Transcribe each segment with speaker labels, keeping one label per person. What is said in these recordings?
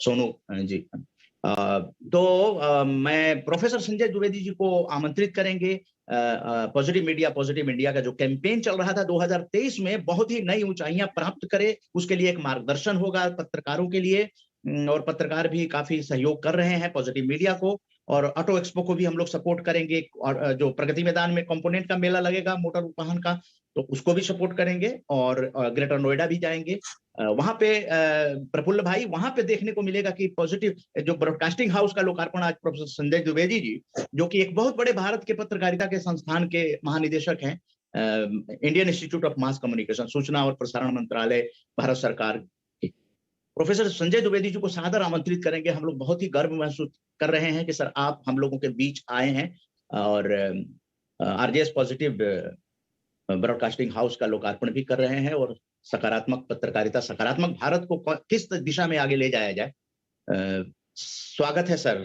Speaker 1: सोनू जी। तो मैं प्रोफेसर संजय द्विवेदी जी को आमंत्रित करेंगे। पॉजिटिव इंडिया का जो कैंपेन चल रहा था 2023 में बहुत ही नई ऊंचाइयां प्राप्त करे, उसके लिए एक मार्गदर्शन होगा पत्रकारों के लिए। और पत्रकार भी काफी सहयोग कर रहे हैं पॉजिटिव मीडिया को, और ऑटो एक्सपो को भी हम लोग सपोर्ट करेंगे। और जो प्रगति मैदान में कंपोनेंट का मेला लगेगा मोटर वाहन का, तो उसको भी सपोर्ट करेंगे। और ग्रेटर नोएडा भी जाएंगे। वहां पे प्रफुल्ल भाई, वहां पे देखने को मिलेगा कि पॉजिटिव जो ब्रॉडकास्टिंग हाउस का लोकार्पण आज प्रोफेसर संजय द्विवेदी जी, जो कि एक बहुत बड़े भारत के पत्रकारिता के संस्थान के महानिदेशक हैं, Indian Institute of Mass communication, सूचना और प्रसारण मंत्रालय, भारत सरकार के प्रोफेसर संजय द्विवेदी जी को सादर आमंत्रित करेंगे। हम लोग बहुत ही गर्व महसूस कर रहे हैं कि सर आप हम लोगों के बीच आए हैं। और आरजेएस पॉजिटिव ब्रॉडकास्टिंग हाउस का लोकार्पण भी कर रहे हैं, और सकारात्मक पत्रकारिता, सकारात्मक भारत को किस दिशा में आगे ले जाया जाए। स्वागत है सर,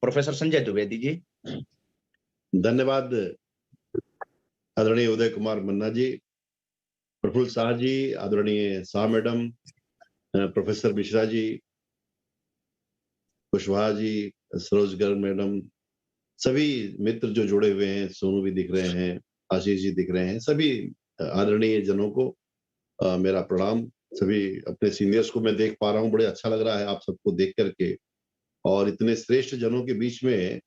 Speaker 1: प्रोफेसर संजय द्विवेदी जी।
Speaker 2: धन्यवाद आदरणीय उदय कुमार मन्ना जी, प्रफुल्ल शाह जी, आदरणीय Shah madam, professor Mishra ji, Kushwaha ji, Saroj Garg madam, सभी मित्र जो जुड़े हुए हैं, सोनू भी दिख रहे हैं, आशीष जी दिख रहे हैं, सभी आदरणीय जनों को मेरा प्रणाम। सभी अपने सीनियर्स को मैं देख पा रहा हूँ, बड़े अच्छा लग रहा है आप सबको देख करके। और इतने श्रेष्ठ जनों के बीच में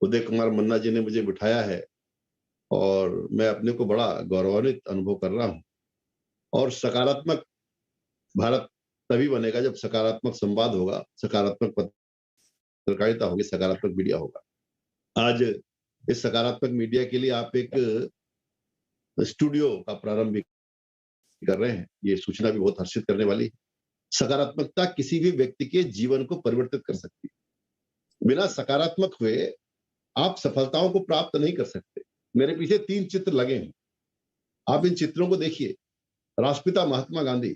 Speaker 2: उदय कुमार मन्ना जी ने मुझे बिठाया है, और मैं अपने को बड़ा गौरवान्वित अनुभव कर रहा हूँ। और सकारात्मक भारत तभी बनेगा जब सकारात्मक संवाद होगा, सकारात्मक पत्रकारिता होगी, सकारात्मक मीडिया होगा। आज इस सकारात्मक मीडिया के लिए आप एक स्टूडियो का प्रारंभ भी कर रहे हैं, ये सूचना भी बहुत हर्षित करने वाली है। सकारात्मकता किसी भी व्यक्ति के जीवन को परिवर्तित कर सकती है। बिना सकारात्मक हुए आप सफलताओं को प्राप्त नहीं कर सकते। मेरे पीछे 3 चित्र लगे हैं, आप इन चित्रों को देखिए। राष्ट्रपिता महात्मा गांधी,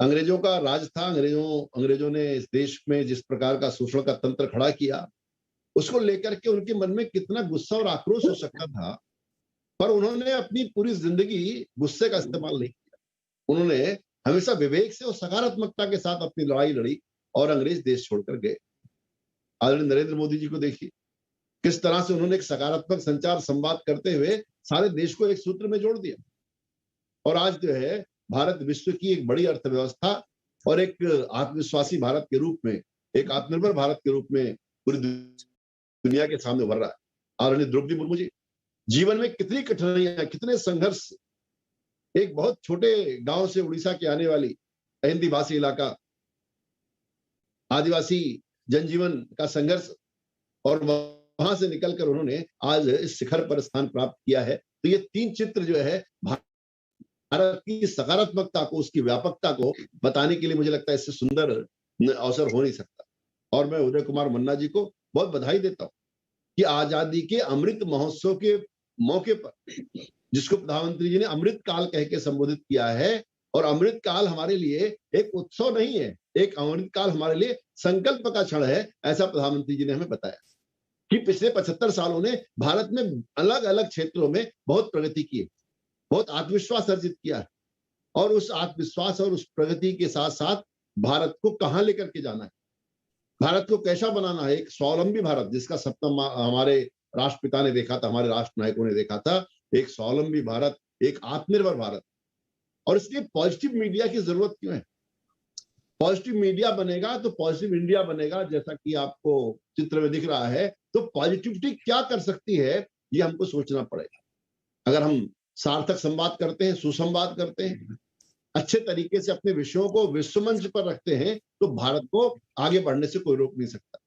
Speaker 2: अंग्रेजों का राज था, अंग्रेजों ने इस देश में जिस प्रकार का शोषण का तंत्र खड़ा किया, उसको लेकर के उनके मन में कितना गुस्सा और आक्रोश हो सकता था, पर उन्होंने अपनी पूरी जिंदगी गुस्से का इस्तेमाल नहीं किया। उन्होंने हमेशा विवेक से और सकारात्मकता के साथ अपनी लड़ाई लड़ी और अंग्रेज देश छोड़कर गए। आदरणीय नरेंद्र मोदी जी को देखिए, किस तरह से उन्होंने एक सकारात्मक संचार संवाद करते हुए सारे देश को एक सूत्र में जोड़ दिया। और आज जो है भारत विश्व की एक बड़ी अर्थव्यवस्था और एक आत्मविश्वासी भारत के रूप में, एक आत्मनिर्भर भारत के रूप में पूरी दुनिया के सामने उभर रहा है। आदरणीय द्रौपदी मुर्मू जी, जीवन में कितनी कठिनाइयां, कितने संघर्ष, एक बहुत छोटे गांव से उड़ीसा के आने वाली, हिंदी भाषी इलाका, आदिवासी जनजीवन का संघर्ष, और वहां से निकलकर उन्होंने आज इस शिखर पर स्थान प्राप्त किया है। तो ये 3 चित्र जो है भारत की सकारात्मकता को, उसकी व्यापकता को बताने के लिए मुझे लगता है इससे सुंदर अवसर हो नहीं सकता। और मैं उदय कुमार मन्ना जी को बहुत बधाई देता हूं कि आजादी के अमृत महोत्सव के मौके पर, जिसको प्रधानमंत्री जी ने अमृत काल कह के संबोधित किया है, और अमृत काल हमारे लिए एक उत्सव नहीं है, एक अमृत काल हमारे लिए संकल्प का क्षण है, ऐसा प्रधानमंत्री जी ने हमें बताया कि पिछले 75 सालों ने भारत में अलग अलग क्षेत्रों में बहुत प्रगति की है, बहुत आत्मविश्वास अर्जित किया है, और उस आत्मविश्वास और उस प्रगति के साथ साथ भारत को कहां लेकर के जाना है, भारत को कैसा बनाना है, एक स्वावलंबी भारत, जिसका सपना हमारे राष्ट्रपिता ने देखा था, हमारे राष्ट्र नायकों ने देखा था, एक स्वावलंबी भारत, एक आत्मनिर्भर भारत। और इसलिए पॉजिटिव मीडिया की जरूरत क्यों है? पॉजिटिव मीडिया बनेगा तो पॉजिटिव इंडिया बनेगा, जैसा कि आपको चित्र में दिख रहा है। तो पॉजिटिविटी क्या कर सकती है, ये हमको सोचना पड़ेगा। अगर हम सार्थक संवाद करते हैं, सुसंवाद करते हैं, अच्छे तरीके से अपने विषयों को विश्व मंच पर रखते हैं, तो भारत को आगे बढ़ने से कोई रोक नहीं सकता।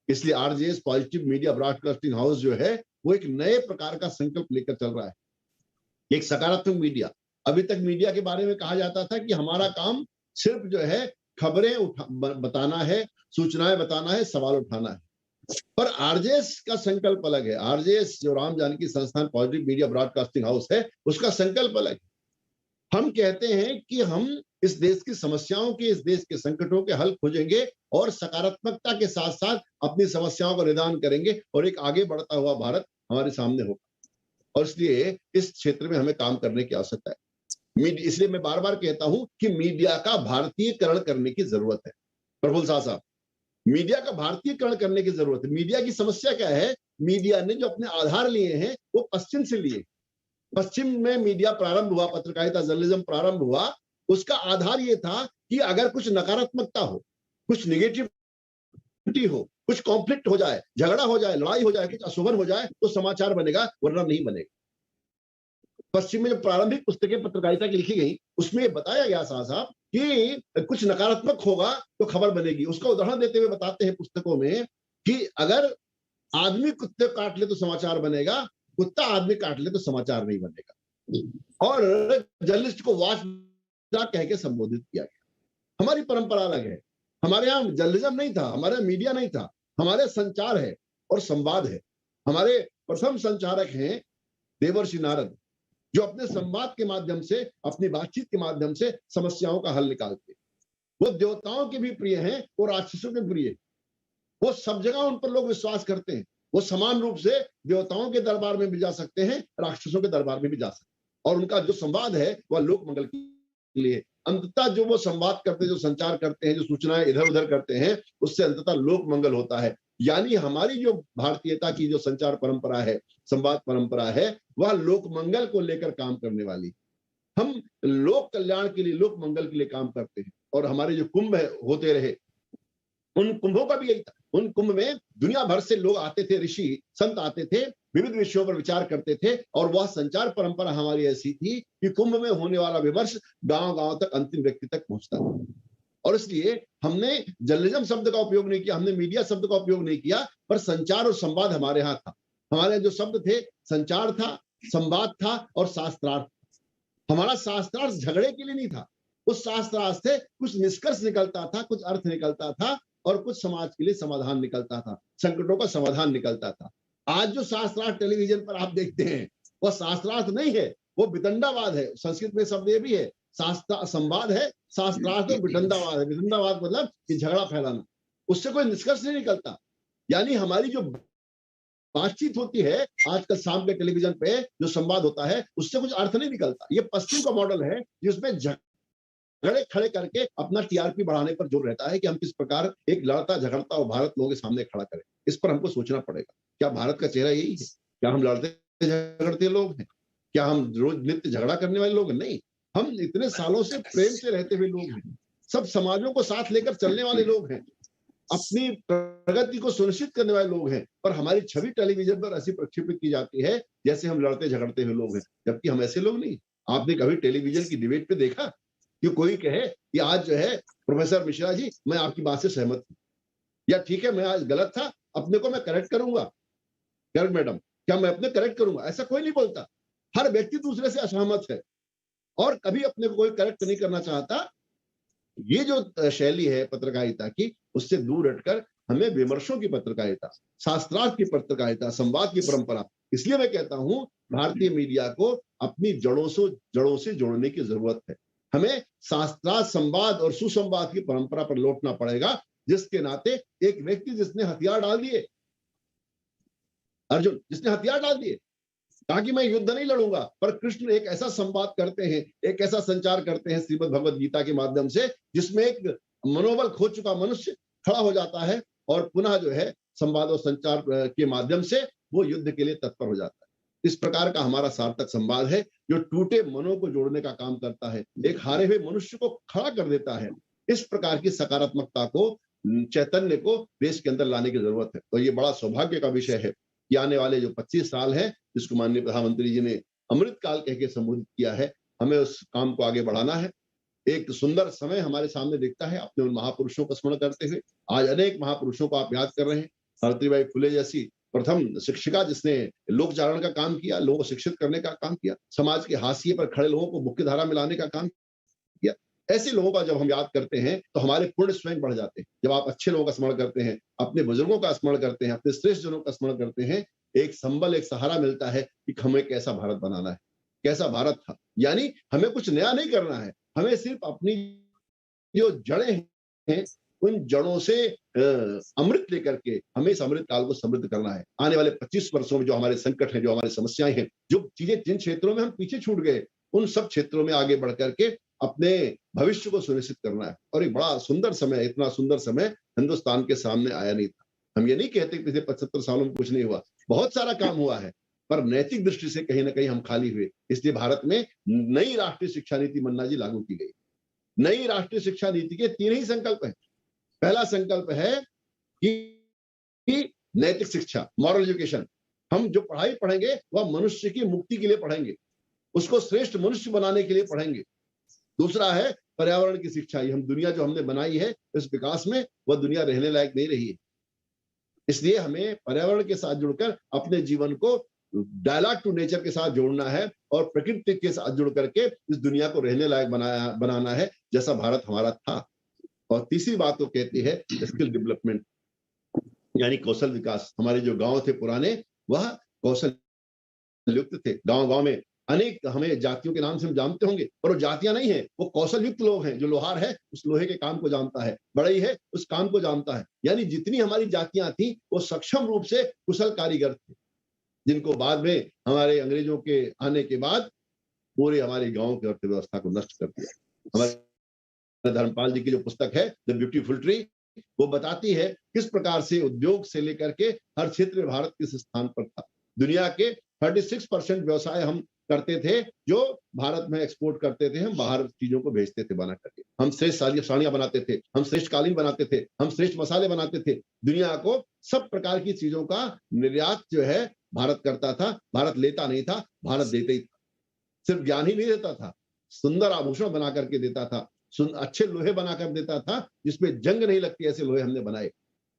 Speaker 2: इसलिए RJS positive media broadcasting house जो है, वो एक नए प्रकार का संकल्प लेकर चल रहा है, एक सकारात्मक मीडिया। अभी तक मीडिया के बारे में कहा जाता था कि हमारा काम सिर्फ जो है खबरें बताना है, सूचनाएं बताना है, सवाल उठाना है। पर आरजेएस का संकल्प अलग है। आरजेएस जो राम जानकी संस्थान पॉजिटिव मीडिया ब्रॉडकास्टिंग हाउस है, उसका संकल्प अलग है। हम कहते हैं कि हम इस देश की समस्याओं के, इस देश के संकटों के हल खोजेंगे और सकारात्मकता के साथ साथ अपनी समस्याओं का निदान करेंगे, और एक आगे बढ़ता हुआ भारत हमारे सामने होगा। और इसलिए इस क्षेत्र में हमें काम करने की आवश्यकता है। इसलिए मैं बार बार कहता हूं कि मीडिया का भारतीयकरण करने की जरूरत है। प्रफुल्ल साहब, मीडिया का भारतीयकरण करने की जरूरत है। मीडिया की समस्या क्या है? मीडिया ने जो अपने आधार लिए हैं वो पश्चिम से लिए। पश्चिम में मीडिया प्रारंभ हुआ, पत्रकारिता जर्नलिज्म प्रारंभ हुआ, उसका आधार ये था कि अगर कुछ नकारात्मकता हो, कुछ निगेटिविटी हो, कुछ कॉन्फ्लिक्ट हो जाए, झगड़ा हो जाए, लड़ाई हो जाए, कुछ अशोभन हो जाए तो समाचार बनेगा, वरना नहीं बनेगा। पश्चिम में जो प्रारंभिक पुस्तकें पत्रकारिता की लिखी गई, उसमें ये बताया गया साहब कि कुछ नकारात्मक होगा तो खबर बनेगी। उसका उदाहरण देते हुए बताते हैं पुस्तकों में कि अगर आदमी कुत्ते काट ले तो समाचार बनेगा, कुत्ता आदमी काट ले तो समाचार नहीं बनेगा। और जर्नलिस्ट को वॉच डॉग कह के संबोधित किया गया। हमारी परंपरा अलग है। हमारे यहाँ जर्नलिज्म नहीं था, हमारे यहाँ मीडिया नहीं था, हमारे संचार है और संवाद है। हमारे प्रथम संचारक हैं देवर्षि नारद, जो अपने संवाद के माध्यम से, अपनी बातचीत के माध्यम से समस्याओं का हल निकालते। वो देवताओं के भी प्रिय हैं और राक्षसों के प्रिय। वो सब जगह उन पर लोग विश्वास करते हैं। वो समान रूप से देवताओं के दरबार में भी जा सकते हैं, राक्षसों के दरबार में भी जा सकते हैं। और उनका जो संवाद है वह लोक मंगल के लिए। अंततः जो वो संवाद करते हैं, जो संचार करते हैं, जो सूचनाएं इधर उधर करते हैं, उससे अंततः लोक मंगल होता है। यानी हमारी जो भारतीयता की जो संचार परंपरा है, संवाद परंपरा है, वह लोक मंगल को लेकर काम करने वाली। हम लोक कल्याण के लिए, लोक मंगल के लिए काम करते हैं। और हमारे जो कुंभ होते रहे, उन कुंभों का भी यही था। उन कुंभ में दुनिया भर से लोग आते थे, ऋषि संत आते थे, विविध विषयों पर विचार करते थे। और वह संचार परंपरा हमारी ऐसी थी कि कुंभ में होने वाला विमर्श गांव गांव तक, अंतिम व्यक्ति तक पहुंचता था। और इसलिए हमने जर्नलिज्म शब्द का उपयोग नहीं किया, हमने मीडिया शब्द का उपयोग नहीं किया, पर संचार और संवाद हमारे यहाँ था। हमारे जो शब्द थे, संचार था, संवाद था और शास्त्रार्थ। हमारा शास्त्रार्थ झगड़े के लिए नहीं था। उस शास्त्रार्थ से कुछ निष्कर्ष निकलता था, कुछ अर्थ निकलता था और कुछ समाज के लिए समाधान निकलता था, संकटों का समाधान निकलता था। आज जो शास्त्रार्थ टेलीविजन पर आप देखते हैं, वह शास्त्रार्थ नहीं है, वो वितंडावाद है। संस्कृत में शब्द ये भी है, शास्त्र संवाद है, शास्त्रार्थ और वितंडावाद है। वितंडावाद मतलब कि झगड़ा फैलाना, उससे कोई निष्कर्ष नहीं निकलता। यानी हमारी जो बातचीत होती है आजकल शाम के टेलीविजन पे, जो संवाद होता है, उससे कुछ अर्थ नहीं निकलता। ये पश्चिम का मॉडल है जिसमें झगड़े खड़े करके अपना टीआरपी बढ़ाने पर जोर रहता है कि हम किस प्रकार एक लड़ता झगड़ता और भारत लोगों के सामने खड़ा करें। इस पर हमको सोचना पड़ेगा, क्या भारत का चेहरा यही है? क्या हम लड़ते झगड़ते लोग हैं? क्या हम रोज नित्य झगड़ा करने वाले लोग हैं? नहीं, हम इतने सालों से प्रेम से रहते हुए लोग हैं, सब समाजों को साथ लेकर चलने वाले लोग हैं, अपनी प्रगति को सुनिश्चित करने वाले लोग हैं। पर हमारी छवि टेलीविजन पर ऐसी प्रक्षेपित की जाती है जैसे हम लड़ते झगड़ते हुए लोग हैं, जबकि हम ऐसे लोग नहीं। आपने कभी टेलीविजन की डिबेट पे देखा कि कोई कहे कि आज जो है प्रोफेसर मिश्रा जी, मैं आपकी बात से सहमत हूं, या ठीक है मैं आज गलत था, अपने को मैं करेक्ट करूंगा, करेक्ट मैडम, क्या मैं अपने करेक्ट करूंगा? ऐसा कोई नहीं बोलता। हर व्यक्ति दूसरे से असहमत है और कभी अपने को कोई करेक्ट नहीं करना चाहता। ये जो शैली है पत्रकारिता की, उससे दूर हटकर हमें विमर्शों की पत्रकारिता, शास्त्रार्थ की पत्रकारिता, संवाद की परंपरा, इसलिए मैं कहता हूं भारतीय मीडिया को अपनी जड़ों से जोड़ने की जरूरत है। हमें शास्त्रार्थ, संवाद और सुसंवाद की परंपरा पर लौटना पड़ेगा, जिसके नाते एक व्यक्ति जिसने हथियार डाल दिए, अर्जुन जिसने हथियार डाल दिए, कहा कि मैं युद्ध नहीं लड़ूंगा, पर कृष्ण एक ऐसा संवाद करते हैं, एक ऐसा संचार करते हैं श्रीमद् भगवद गीता के माध्यम से, जिसमें एक मनोबल खो चुका मनुष्य खड़ा हो जाता है और पुनः जो है संवाद और संचार के माध्यम से वो युद्ध के लिए तत्पर हो जाता है। इस प्रकार का हमारा सार्थक संवाद है जो टूटे मनों को जोड़ने का काम करता है, एक हारे हुए मनुष्य को खड़ा कर देता है। इस प्रकार की सकारात्मकता को, चैतन्य को देश के अंदर लाने की जरूरत है। तो ये बड़ा सौभाग्य का विषय है कि आने वाले जो 25 साल है, जिसको माननीय प्रधानमंत्री जी ने अमृत काल कह के संबोधित किया है, हमें उस काम को आगे बढ़ाना है। एक सुंदर समय हमारे सामने दिखता है अपने उन महापुरुषों का स्मरण करते हुए। आज अनेक महापुरुषों को आप याद कर रहे हैं। सावित्रीबाई फुले जैसी प्रथम शिक्षिका जिसने लोक जागरण का काम किया, लोगों को शिक्षित करने का काम किया, समाज के हाशिए पर खड़े लोगों को मुख्य धारा में लाने का काम किया। ऐसे लोगों का जब हम याद करते हैं तो हमारे पुण्य स्वयं बढ़ जाते हैं। जब आप अच्छे लोगों का स्मरण करते हैं, अपने बुजुर्गों का स्मरण करते हैं, अपने श्रेष्ठ जनों का स्मरण करते हैं, एक संबल, एक सहारा मिलता है कि हमें कैसा भारत बनाना है, कैसा भारत था। यानी हमें कुछ नया नहीं करना है, हमें सिर्फ अपनी जो जड़ें हैं उन जड़ों से अमृत लेकर के हमें इस अमृत काल को समृद्ध करना है। आने वाले 25 वर्षों में जो हमारे संकट हैं, जो हमारी समस्याएं हैं, जो चीजें, जिन क्षेत्रों में हम पीछे छूट गए, उन सब क्षेत्रों में आगे बढ़ करके अपने भविष्य को सुनिश्चित करना है। और एक बड़ा सुंदर समय, इतना सुंदर समय हिंदुस्तान के सामने आया नहीं था। हम ये नहीं कहते कि पिछले 75 सालों में कुछ नहीं हुआ, बहुत सारा काम हुआ है, पर नैतिक दृष्टि से कहीं ना कहीं हम खाली हुए। इसलिए भारत में नई राष्ट्रीय शिक्षा नीति मन्ना जी लागू की गई। नई राष्ट्रीय शिक्षा नीति के 3 ही संकल्प हैं। पहला संकल्प है कि नैतिक शिक्षा, मॉरल एजुकेशन। हम जो पढ़ाई पढ़ेंगे वह मनुष्य की मुक्ति के लिए पढ़ेंगे, उसको श्रेष्ठ मनुष्य बनाने के लिए पढ़ेंगे। दूसरा है पर्यावरण की शिक्षा। ये हम दुनिया जो हमने बनाई है इस विकास में, वह दुनिया रहने लायक नहीं रही है। इसलिए हमें पर्यावरण के साथ जुड़कर अपने जीवन को डायलॉग टू नेचर के साथ जोड़ना है और प्रकृति के साथ जुड़ करके इस दुनिया को रहने लायक बनाना है, जैसा भारत हमारा था। और तीसरी बात तो कहती है स्किल डेवलपमेंट, यानी कौशल विकास। हमारे जो गांव थे पुराने, वह कौशल युक्त थे। गांव गांव में अनेक हमें जातियों के नाम से हम जानते होंगे, पर वो जातियां नहीं है, वो कौशल युक्त लोग हैं। जो लोहार है उस लोहे के काम को जानता है, बढ़ई है उस काम को जानता है। यानी जितनी हमारी जातियां थी वो सक्षम रूप से कुशल कारीगर थे, जिनको बाद में हमारे अंग्रेजों के आने के बाद पूरे हमारे गांव की अर्थव्यवस्था को नष्ट कर दिया। हमारे धर्मपाल जी की जो पुस्तक है द ब्यूटीफुल ट्री, वो बताती है किस प्रकार से उद्योग से लेकर के हर क्षेत्र में भारत किस स्थान पर था। दुनिया के 36% व्यवसाय हम करते थे जो भारत में एक्सपोर्ट करते थे, हम बाहर चीजों को भेजते थे बना करके। हम श्रेष्ठ साड़ियां बनाते थे, हम श्रेष्ठ कालीन बनाते थे, हम श्रेष्ठ मसाले बनाते थे। दुनिया को सब प्रकार की चीजों का निर्यात जो है भारत करता था। भारत लेता नहीं था, भारत देते ही था। सिर्फ ज्ञान ही नहीं देता था, सुंदर आभूषण बना करके देता था, अच्छे लोहे बनाकर देता था जिसमें जंग नहीं लगती, ऐसे लोहे हमने बनाए।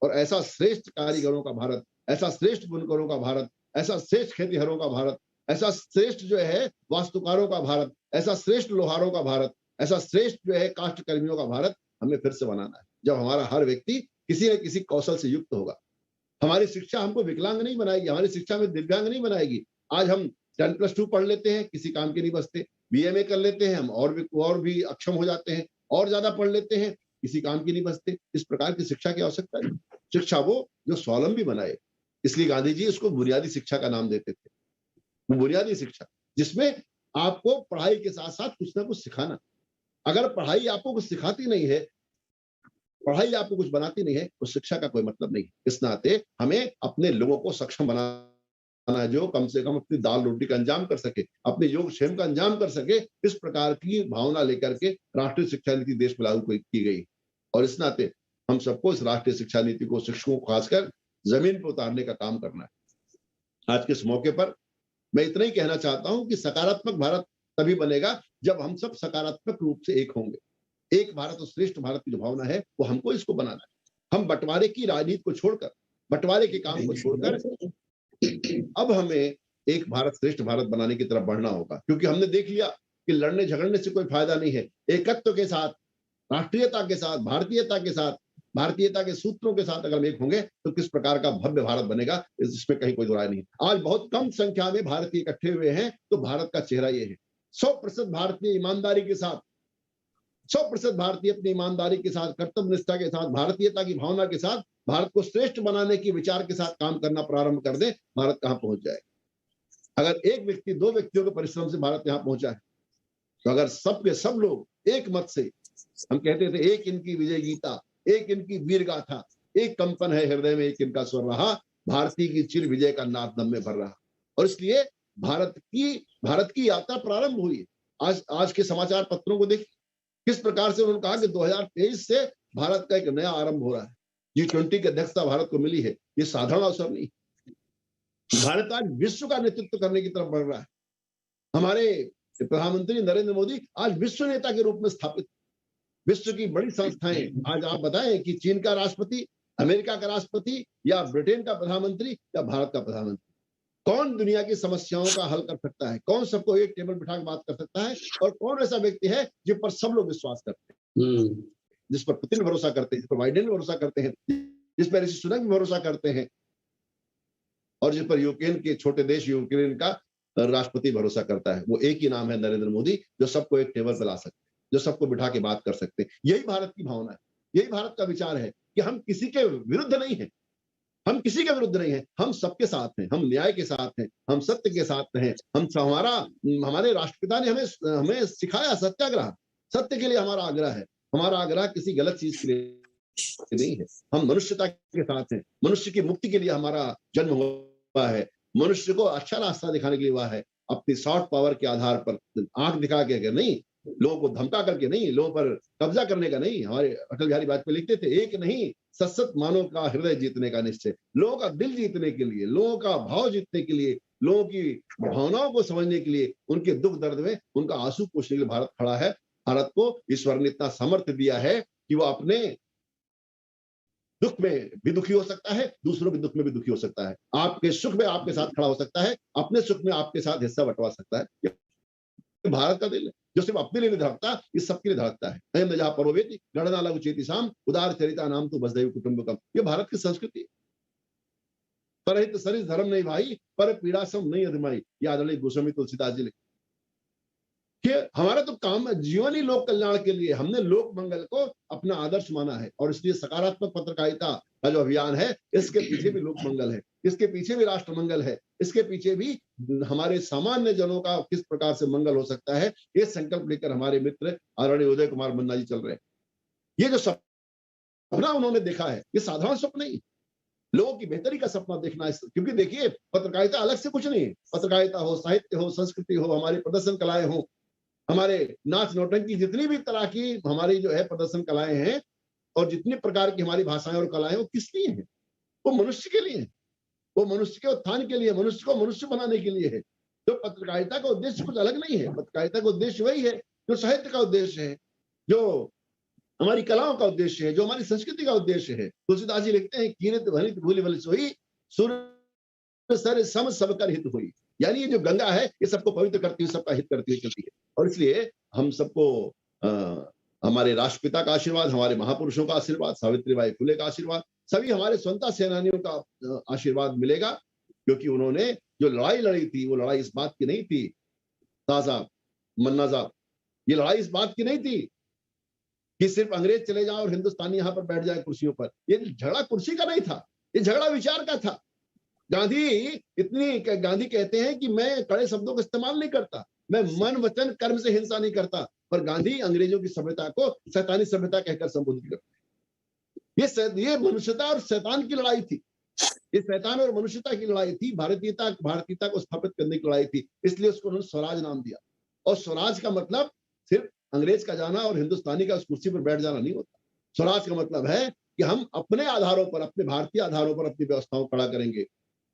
Speaker 2: और ऐसा श्रेष्ठ कारीगरों का भारत, ऐसा श्रेष्ठ बुनकरों का भारत, ऐसा श्रेष्ठ खेतीहरों का भारत, ऐसा श्रेष्ठ जो है वास्तुकारों का भारत, ऐसा श्रेष्ठ लोहारों का भारत, ऐसा श्रेष्ठ जो है काष्ठ कर्मियों का भारत हमें फिर से बनाना है, जब हमारा हर व्यक्ति किसी न किसी कौशल से युक्त होगा। हमारी शिक्षा हमको विकलांग नहीं बनाएगी, हमारी शिक्षा में दिव्यांग नहीं बनाएगी। आज हम 10+2 पढ़ लेते हैं, किसी काम के नहीं बचते। बीएमए कर लेते हैं हम, और भी अक्षम हो जाते हैं, और ज्यादा पढ़ लेते हैं, किसी काम की नहीं बचते। इस प्रकार की शिक्षा की आवश्यकता है। शिक्षा वो जो स्वावलंबी बनाए, इसलिए गांधी जी इसको बुनियादी शिक्षा का नाम देते थे। बुनियादी शिक्षा जिसमें आपको पढ़ाई के साथ साथ कुछ ना कुछ सिखाना। अगर पढ़ाई आपको कुछ सिखाती नहीं है, पढ़ाई आपको कुछ बनाती नहीं है, तो शिक्षा का कोई मतलब नहीं है। इस नाते हमें अपने लोगों को सक्षम बनाना, जो कम से कम अपनी दाल रोटी का अंजाम कर सके, अपने योग क्षेम का अंजाम कर सके। इस प्रकार की भावना लेकर के राष्ट्रीय शिक्षा नीति देश में लागू की गई। और इस नाते हम सबको इस राष्ट्रीय शिक्षा नीति को, शिक्षकों को खासकर जमीन पर उतारने का काम करना है। आज के इस मौके पर मैं इतना ही कहना चाहता हूं कि सकारात्मक भारत तभी बनेगा जब हम सब सकारात्मक रूप से एक होंगे। एक भारत और श्रेष्ठ भारत की जो भावना है वो हमको इसको बनाना है। हम बंटवारे की राजनीति को छोड़कर, बंटवारे के काम को छोड़कर अब हमें एक भारत श्रेष्ठ भारत बनाने की तरफ बढ़ना होगा। क्योंकि हमने देख लिया कि लड़ने झगड़ने से कोई फायदा नहीं है। एकत्व के साथ, राष्ट्रीयता के साथ, भारतीयता के साथ, भारतीयता के सूत्रों के साथ अगर हम एक होंगे तो किस प्रकार का भव्य भारत बनेगा, इसमें कहीं कोई दो राय नहीं। आज बहुत कम संख्या में भारतीय इकट्ठे हुए हैं, तो भारत का चेहरा ये है। 100% भारतीय ईमानदारी के साथ, 100% भारतीय अपनी ईमानदारी के साथ, कर्तव्य निष्ठा के साथ, भारतीयता की भावना के साथ, भारत को श्रेष्ठ बनाने की विचार के साथ काम करना प्रारंभ कर दे, भारत कहां पहुंच जाए। अगर एक व्यक्ति, दो व्यक्तियों के परिश्रम से भारत यहां पहुंचा है, तो अगर सब के सब लोग एक मत से, हम कहते थे एक इनकी विजय गीता, एक इनकी वीर गाथा, एक कंपन है हृदय में, एक इनका स्वर रहा, भारतीय की चिर विजय का नाद दम में भर रहा। और इसलिए भारत की यात्रा प्रारंभ हुई। आज के समाचार पत्रों को देख किस प्रकार से उन्होंने कहा कि 2023 से भारत का एक नया आरंभ हो रहा है। G20 की अध्यक्षता भारत को मिली है, ये साधारण अवसर नहीं। भारत आज विश्व का नेतृत्व करने की तरफ बढ़ रहा है। हमारे प्रधानमंत्री नरेंद्र मोदी आज विश्व नेता के रूप में स्थापित। विश्व की बड़ी संस्थाएं, आज आप बताएं कि चीन का राष्ट्रपति, अमेरिका का राष्ट्रपति, या ब्रिटेन का प्रधानमंत्री, या भारत का प्रधानमंत्री, कौन दुनिया की समस्याओं का हल कर सकता है? कौन सबको एक टेबल बिठा के बात कर सकता है? और कौन ऐसा व्यक्ति है जिस पर सब लोग विश्वास करते हैं, जिस पर पुतिन भरोसा करते हैं, जिस पर बाइडेन भरोसा करते हैं, जिस पर ऋषि सुनक भरोसा करते हैं, और जिस पर यूक्रेन के छोटे देश यूक्रेन का राष्ट्रपति भरोसा करता है? वो एक ही नाम है, नरेंद्र मोदी, जो सबको एक टेबल पर ला सकते हैं, जो सबको बिठा के बात कर सकते हैं। यही भारत की भावना है, यही भारत का विचार है कि हम किसी के विरुद्ध नहीं हैं, हम किसी के विरुद्ध नहीं हैं, हम सबके साथ हैं, हम न्याय के साथ हैं, हम सत्य के साथ हैं। हमारे राष्ट्रपिता ने हमें सिखाया सत्याग्रह। सत्य के लिए हमारा आग्रह है। हमारा आग्रह किसी गलत चीज के लिए नहीं है। हम मनुष्यता के साथ हैं। मनुष्य की मुक्ति के लिए हमारा जन्म हुआ है। मनुष्य को अच्छा रास्ता दिखाने के लिए हुआ है। अपनी सॉफ्ट पावर के आधार पर आंख दिखा के नहीं, लोगों को धमका करके नहीं, लोगों पर कब्जा करने का नहीं। हमारे अटल बिहारी वाजपेयी लिखते थे, एक नहीं सतसत मानव का हृदय जीतने का निश्चय। लोगों का दिल जीतने के लिए, लोगों का भाव जीतने के लिए, लोगों की भावनाओं को समझने के लिए, उनके दुख दर्द में उनका आंसू पोंछने के लिए भारत खड़ा है। भारत को ईश्वर ने इतना सामर्थ्य दिया है कि वो अपने दुख में भी दुखी हो सकता है, दूसरों के दुख में भी दुखी हो सकता है। आपके सुख में आपके साथ खड़ा हो सकता है, अपने सुख में आपके साथ हिस्सा बंटवा सकता है। ये भारत का दिल है, जो सिर्फ अपने लिए नहीं धड़कता, ये सबके लिए धड़कता है। अयम जहाँ परोवेति गणना लघु चेति साम उदार चरिता नाम तो वसुधैव कुटुंबकम। ये भारत की संस्कृति है। परहित सरिस धर्म नहीं भाई, पर पीड़ा सम नहीं अधमाई। ये आदरणीय गोस्वामी तुलसीदास जी लिखते कि हमारा तो काम है जीवन ही लोक कल्याण के लिए। हमने लोक मंगल को अपना आदर्श माना है और इसलिए सकारात्मक पत्रकारिता का जो अभियान है, इसके पीछे भी लोक मंगल है, इसके पीछे भी राष्ट्र मंगल है, इसके पीछे भी हमारे सामान्य जनों का किस प्रकार से मंगल हो सकता है, ये संकल्प लेकर हमारे मित्र आदरणीय उदय कुमार मन्ना जी चल रहे हैं। ये जो सपना उन्होंने देखा है, ये साधारण सपना नहीं, लोगों की बेहतरी का सपना देखना है। क्योंकि देखिए, पत्रकारिता अलग से कुछ नहीं है। पत्रकारिता हो, साहित्य हो, संस्कृति हो, हमारी प्रदर्शन कलाएं हो, हमारे नाच नौटंकी, जितनी भी तरह की हमारी जो है प्रदर्शन कलाएं हैं और जितनी प्रकार की हमारी भाषाएं और कलाएं, वो किस लिए हैं? वो मनुष्य के लिए है। वो मनुष्य के उत्थान के लिए, मनुष्य को मनुष्य बनाने के लिए है। तो पत्रकारिता का उद्देश्य कुछ अलग नहीं है। पत्रकारिता का उद्देश्य वही है जो साहित्य का उद्देश्य है, जो हमारी कलाओं का उद्देश्य है, जो हमारी संस्कृति का उद्देश्य है। तुलसीदास जी लिखते हैं, कीर्त वनित भूलि बल सोई सूर्य सर सम सब कर हित हुई। यानी ये जो गंगा है, ये सबको पवित्र करती हुई, सबका हित करती हुई चलती है। और इसलिए हम सबको हमारे राष्ट्रपिता का आशीर्वाद, हमारे महापुरुषों का आशीर्वाद, सावित्रीबाई फुले का आशीर्वाद, सभी हमारे स्वतंत्रता सेनानियों का आशीर्वाद मिलेगा। क्योंकि उन्होंने जो लड़ाई लड़ी थी, वो लड़ाई इस बात की नहीं थी, साहब मन्ना साहब, ये लड़ाई इस बात की नहीं थी कि सिर्फ अंग्रेज चले जाए और हिंदुस्तानी यहां पर बैठ जाए कुर्सियों पर। ये झगड़ा कुर्सी का नहीं था, ये झगड़ा विचार का था। गांधी कहते हैं कि मैं कड़े शब्दों का इस्तेमाल नहीं करता, मैं मन वचन कर्म से हिंसा नहीं करता। पर गांधी अंग्रेजों की सभ्यता को शैतानी सभ्यता कहकर संबोधित करते हैं। ये मनुष्यता और शैतान की लड़ाई थी। ये शैतान और मनुष्यता की लड़ाई थी, भारतीयता को स्थापित करने की लड़ाई थी। इसलिए उसको उन्होंने स्वराज नाम दिया। और स्वराज का मतलब सिर्फ अंग्रेज का जाना और हिंदुस्तानी का उस कुर्सी पर बैठ जाना नहीं होता। स्वराज का मतलब है कि हम अपने आधारों पर, अपने भारतीय आधारों पर अपनी व्यवस्थाओं को खड़ा करेंगे।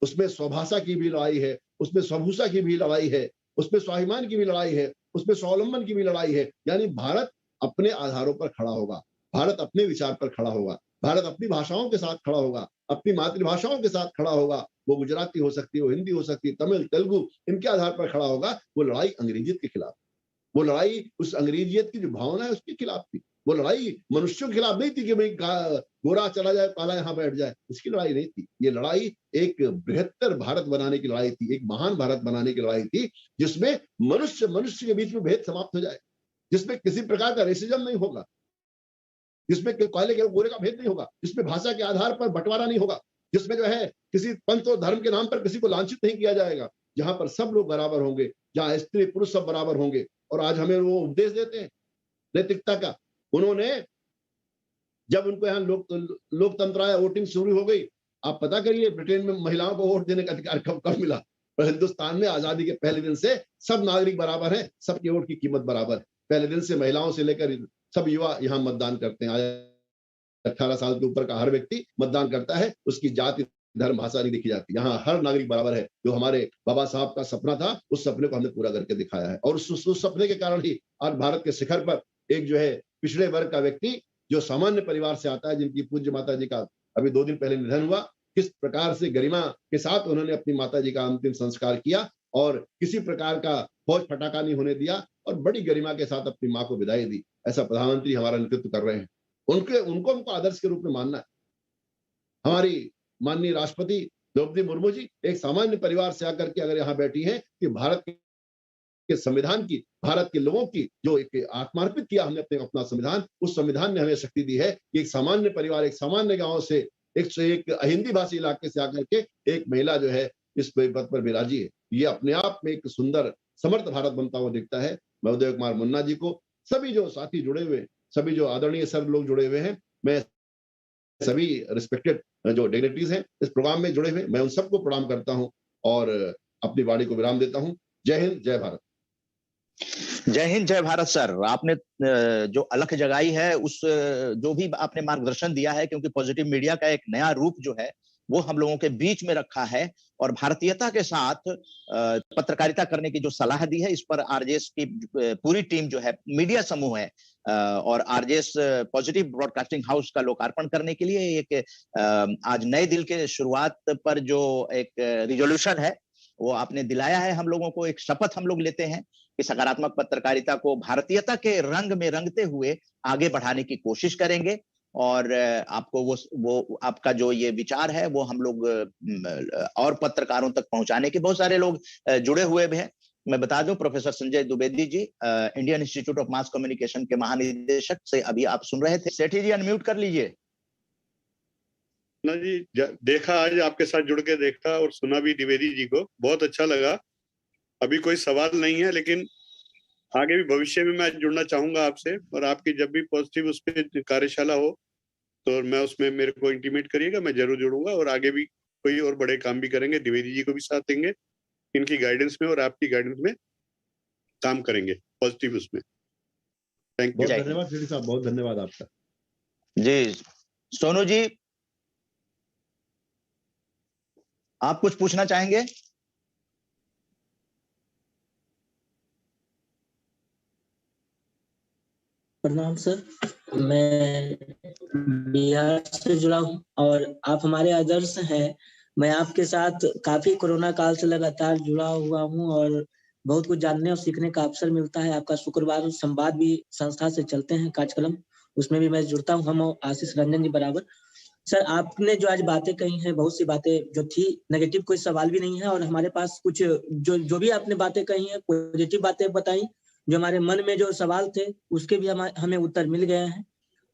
Speaker 2: उसमें स्वभाषा की भी लड़ाई है, उसमें स्वभूषा की भी लड़ाई है, उसमें स्वाभिमान की भी लड़ाई है, उसमें स्वावलंबन की भी लड़ाई है। यानी भारत अपने आधारों पर खड़ा होगा, भारत अपने विचार पर खड़ा होगा, भारत अपनी भाषाओं के साथ खड़ा होगा, अपनी मातृभाषाओं के साथ खड़ा होगा। वो गुजराती हो सकती है, वो हिंदी हो सकती है, तमिल, तेलुगु, इनके आधार पर खड़ा होगा। वो लड़ाई अंग्रेजियत के खिलाफ, वो लड़ाई उस अंग्रेजियत की जो भावना है उसके खिलाफ थी। वो लड़ाई मनुष्यों के खिलाफ नहीं थी कि भाई गोरा चला जाए, काला यहां बैठ जाए, इसकी लड़ाई नहीं थी। ये लड़ाई एक बृहत्तर भारत बनाने की लड़ाई थी, एक महान भारत बनाने की लड़ाई थी, जिसमें मनुष्य मनुष्य के बीच में भेद समाप्त हो जाए, जिसमें किसी प्रकार का रेसिज्म नहीं होगा, जिसमें काले के गोरे का भेद नहीं होगा, जिसमें भाषा के आधार पर बंटवारा नहीं होगा, जिसमें जो है किसी पंथ और धर्म के नाम पर किसी को लांछित नहीं किया जाएगा, जहां पर सब लोग बराबर होंगे, जहां स्त्री पुरुष सब बराबर होंगे। और आज हमें वो उपदेश देते हैं नैतिकता का। उन्होंने जब उनको यहाँ लोकतंत्र आया, वोटिंग शुरू हो गई, आप पता करिए ब्रिटेन में महिलाओं को वोट देने का अधिकार कब मिला। और हिंदुस्तान में आजादी के पहले दिन से सब नागरिक बराबर हैं, सबके वोट की कीमत बराबर है। पहले दिन से महिलाओं से लेकर सब युवा यहाँ मतदान करते हैं। 18 साल के ऊपर का हर व्यक्ति मतदान करता है, उसकी जाति धर्म भाषा नहीं देखी जाती। यहाँ हर नागरिक बराबर है। जो हमारे बाबा साहब का सपना था, उस सपने को हमने पूरा करके दिखाया है। और उस सपने के कारण ही आज भारत के शिखर पर एक जो है पिछड़े वर्ग का व्यक्ति, जो सामान्य परिवार से आता है, जिनकी पूज्य माता जी का अभी 2 दिन पहले निधन हुआ, किस प्रकार से गरिमा के साथ उन्होंने अपनी माता जी का अंतिम संस्कार किया और किसी प्रकार का फौज फटाका नहीं होने दिया और बड़ी गरिमा के साथ अपनी माँ को विदाई दी। ऐसा प्रधानमंत्री हमारा नेतृत्व कर रहे हैं। उनको आदर्श के रूप में मानना है। हमारी माननीय राष्ट्रपति द्रौपदी मुर्मू जी एक सामान्य परिवार से आकर के अगर यहाँ बैठी हैं कि भारत के संविधान की, भारत के लोगों की जो एक आत्मार्पित किया हमने अपना संविधान, उस संविधान ने हमें शक्ति दी है कि एक सामान्य परिवार, एक सामान्य गांव से एक हिंदी भाषी इलाके से आकर के एक महिला जो है इस पद पर विराजी है। ये अपने आप में एक सुंदर समर्थ भारत बनता हुआ दिखता है। मैं उदय कुमार मुन्ना जी को सभी जो साथी जुड़े हुए, सभी जो आदरणीय सर लोग जुड़े हुए हैं, मैं सभी रिस्पेक्टेड जो डिग्निटरीज हैं इस प्रोग्राम में जुड़े हुए, मैं उन सबको प्रणाम करता हूं और अपनी वाणी को विराम देता हूं। जय हिंद, जय भारत।
Speaker 1: जय हिंद, जय भारत। सर, आपने जो अलख जगाई है, उस जो भी आपने मार्गदर्शन दिया है, क्योंकि पॉजिटिव मीडिया का एक नया रूप जो है वो हम लोगों के बीच में रखा है, और भारतीयता के साथ पत्रकारिता करने की जो सलाह दी है, इस पर आरजेएस की पूरी टीम जो है, मीडिया समूह है, और आरजेएस पॉजिटिव ब्रॉडकास्टिंग हाउस का लोकार्पण करने के लिए एक आज नए दिल के शुरुआत पर जो एक रिजोल्यूशन है वो आपने दिलाया है हम लोगों को। एक शपथ हम लोग लेते हैं कि सकारात्मक पत्रकारिता को भारतीयता के रंग में रंगते हुए आगे बढ़ाने की कोशिश करेंगे, और आपको वो आपका जो ये विचार है वो हम लोग और पत्रकारों तक पहुंचाने के, बहुत सारे लोग जुड़े हुए भी हैं। मैं बता दूं, professor Sanjay Dwivedi ji, Indian Institute of Mass Communication के महानिदेशक से अभी आप सुन रहे थे। सेठी जी, अनम्यूट कर लीजिए
Speaker 3: ना जी। देखा, आज आपके साथ जुड़ के देखा और सुना भी द्विवेदी जी को, बहुत अच्छा लगा। अभी कोई सवाल नहीं है, लेकिन आगे भी भविष्य में मैं जुड़ना चाहूंगा आपसे, और आपकी जब भी पॉजिटिव उस पर कार्यशाला हो तो मैं उसमें मेरे को इंटीमेट करिएगा, मैं जरूर जुड़ूंगा, और आगे भी कोई और बड़े काम भी करेंगे। द्विवेदी जी को भी साथ देंगे, इनकी गाइडेंस में और आपकी गाइडेंस में काम करेंगे पॉजिटिव उसमें। Thank you.
Speaker 2: बहुत धन्यवाद शेठी साहब, बहुत धन्यवाद आपका
Speaker 1: जी। सोनू जी, आप कुछ पूछना चाहेंगे?
Speaker 4: प्रणाम सर, मैं बिहार से जुड़ा हूँ और आप हमारे आदर्श हैं। मैं आपके साथ काफी कोरोना काल से लगातार जुड़ा हुआ हूँ और बहुत कुछ जानने और सीखने का अवसर मिलता है। आपका शुक्रवार संवाद भी संस्था से चलते हैं कार्यक्रम, उसमें भी मैं जुड़ता हूँ, हम आशीष रंजन जी बराबर। सर, आपने जो आज बातें कही हैं, बहुत सी बातें जो थी नेगेटिव, कोई सवाल भी नहीं है, और हमारे पास कुछ जो भी आपने बातें कही हैं, पॉजिटिव बातें बताई, जो हमारे मन में जो सवाल थे उसके भी हमें उत्तर मिल गए हैं,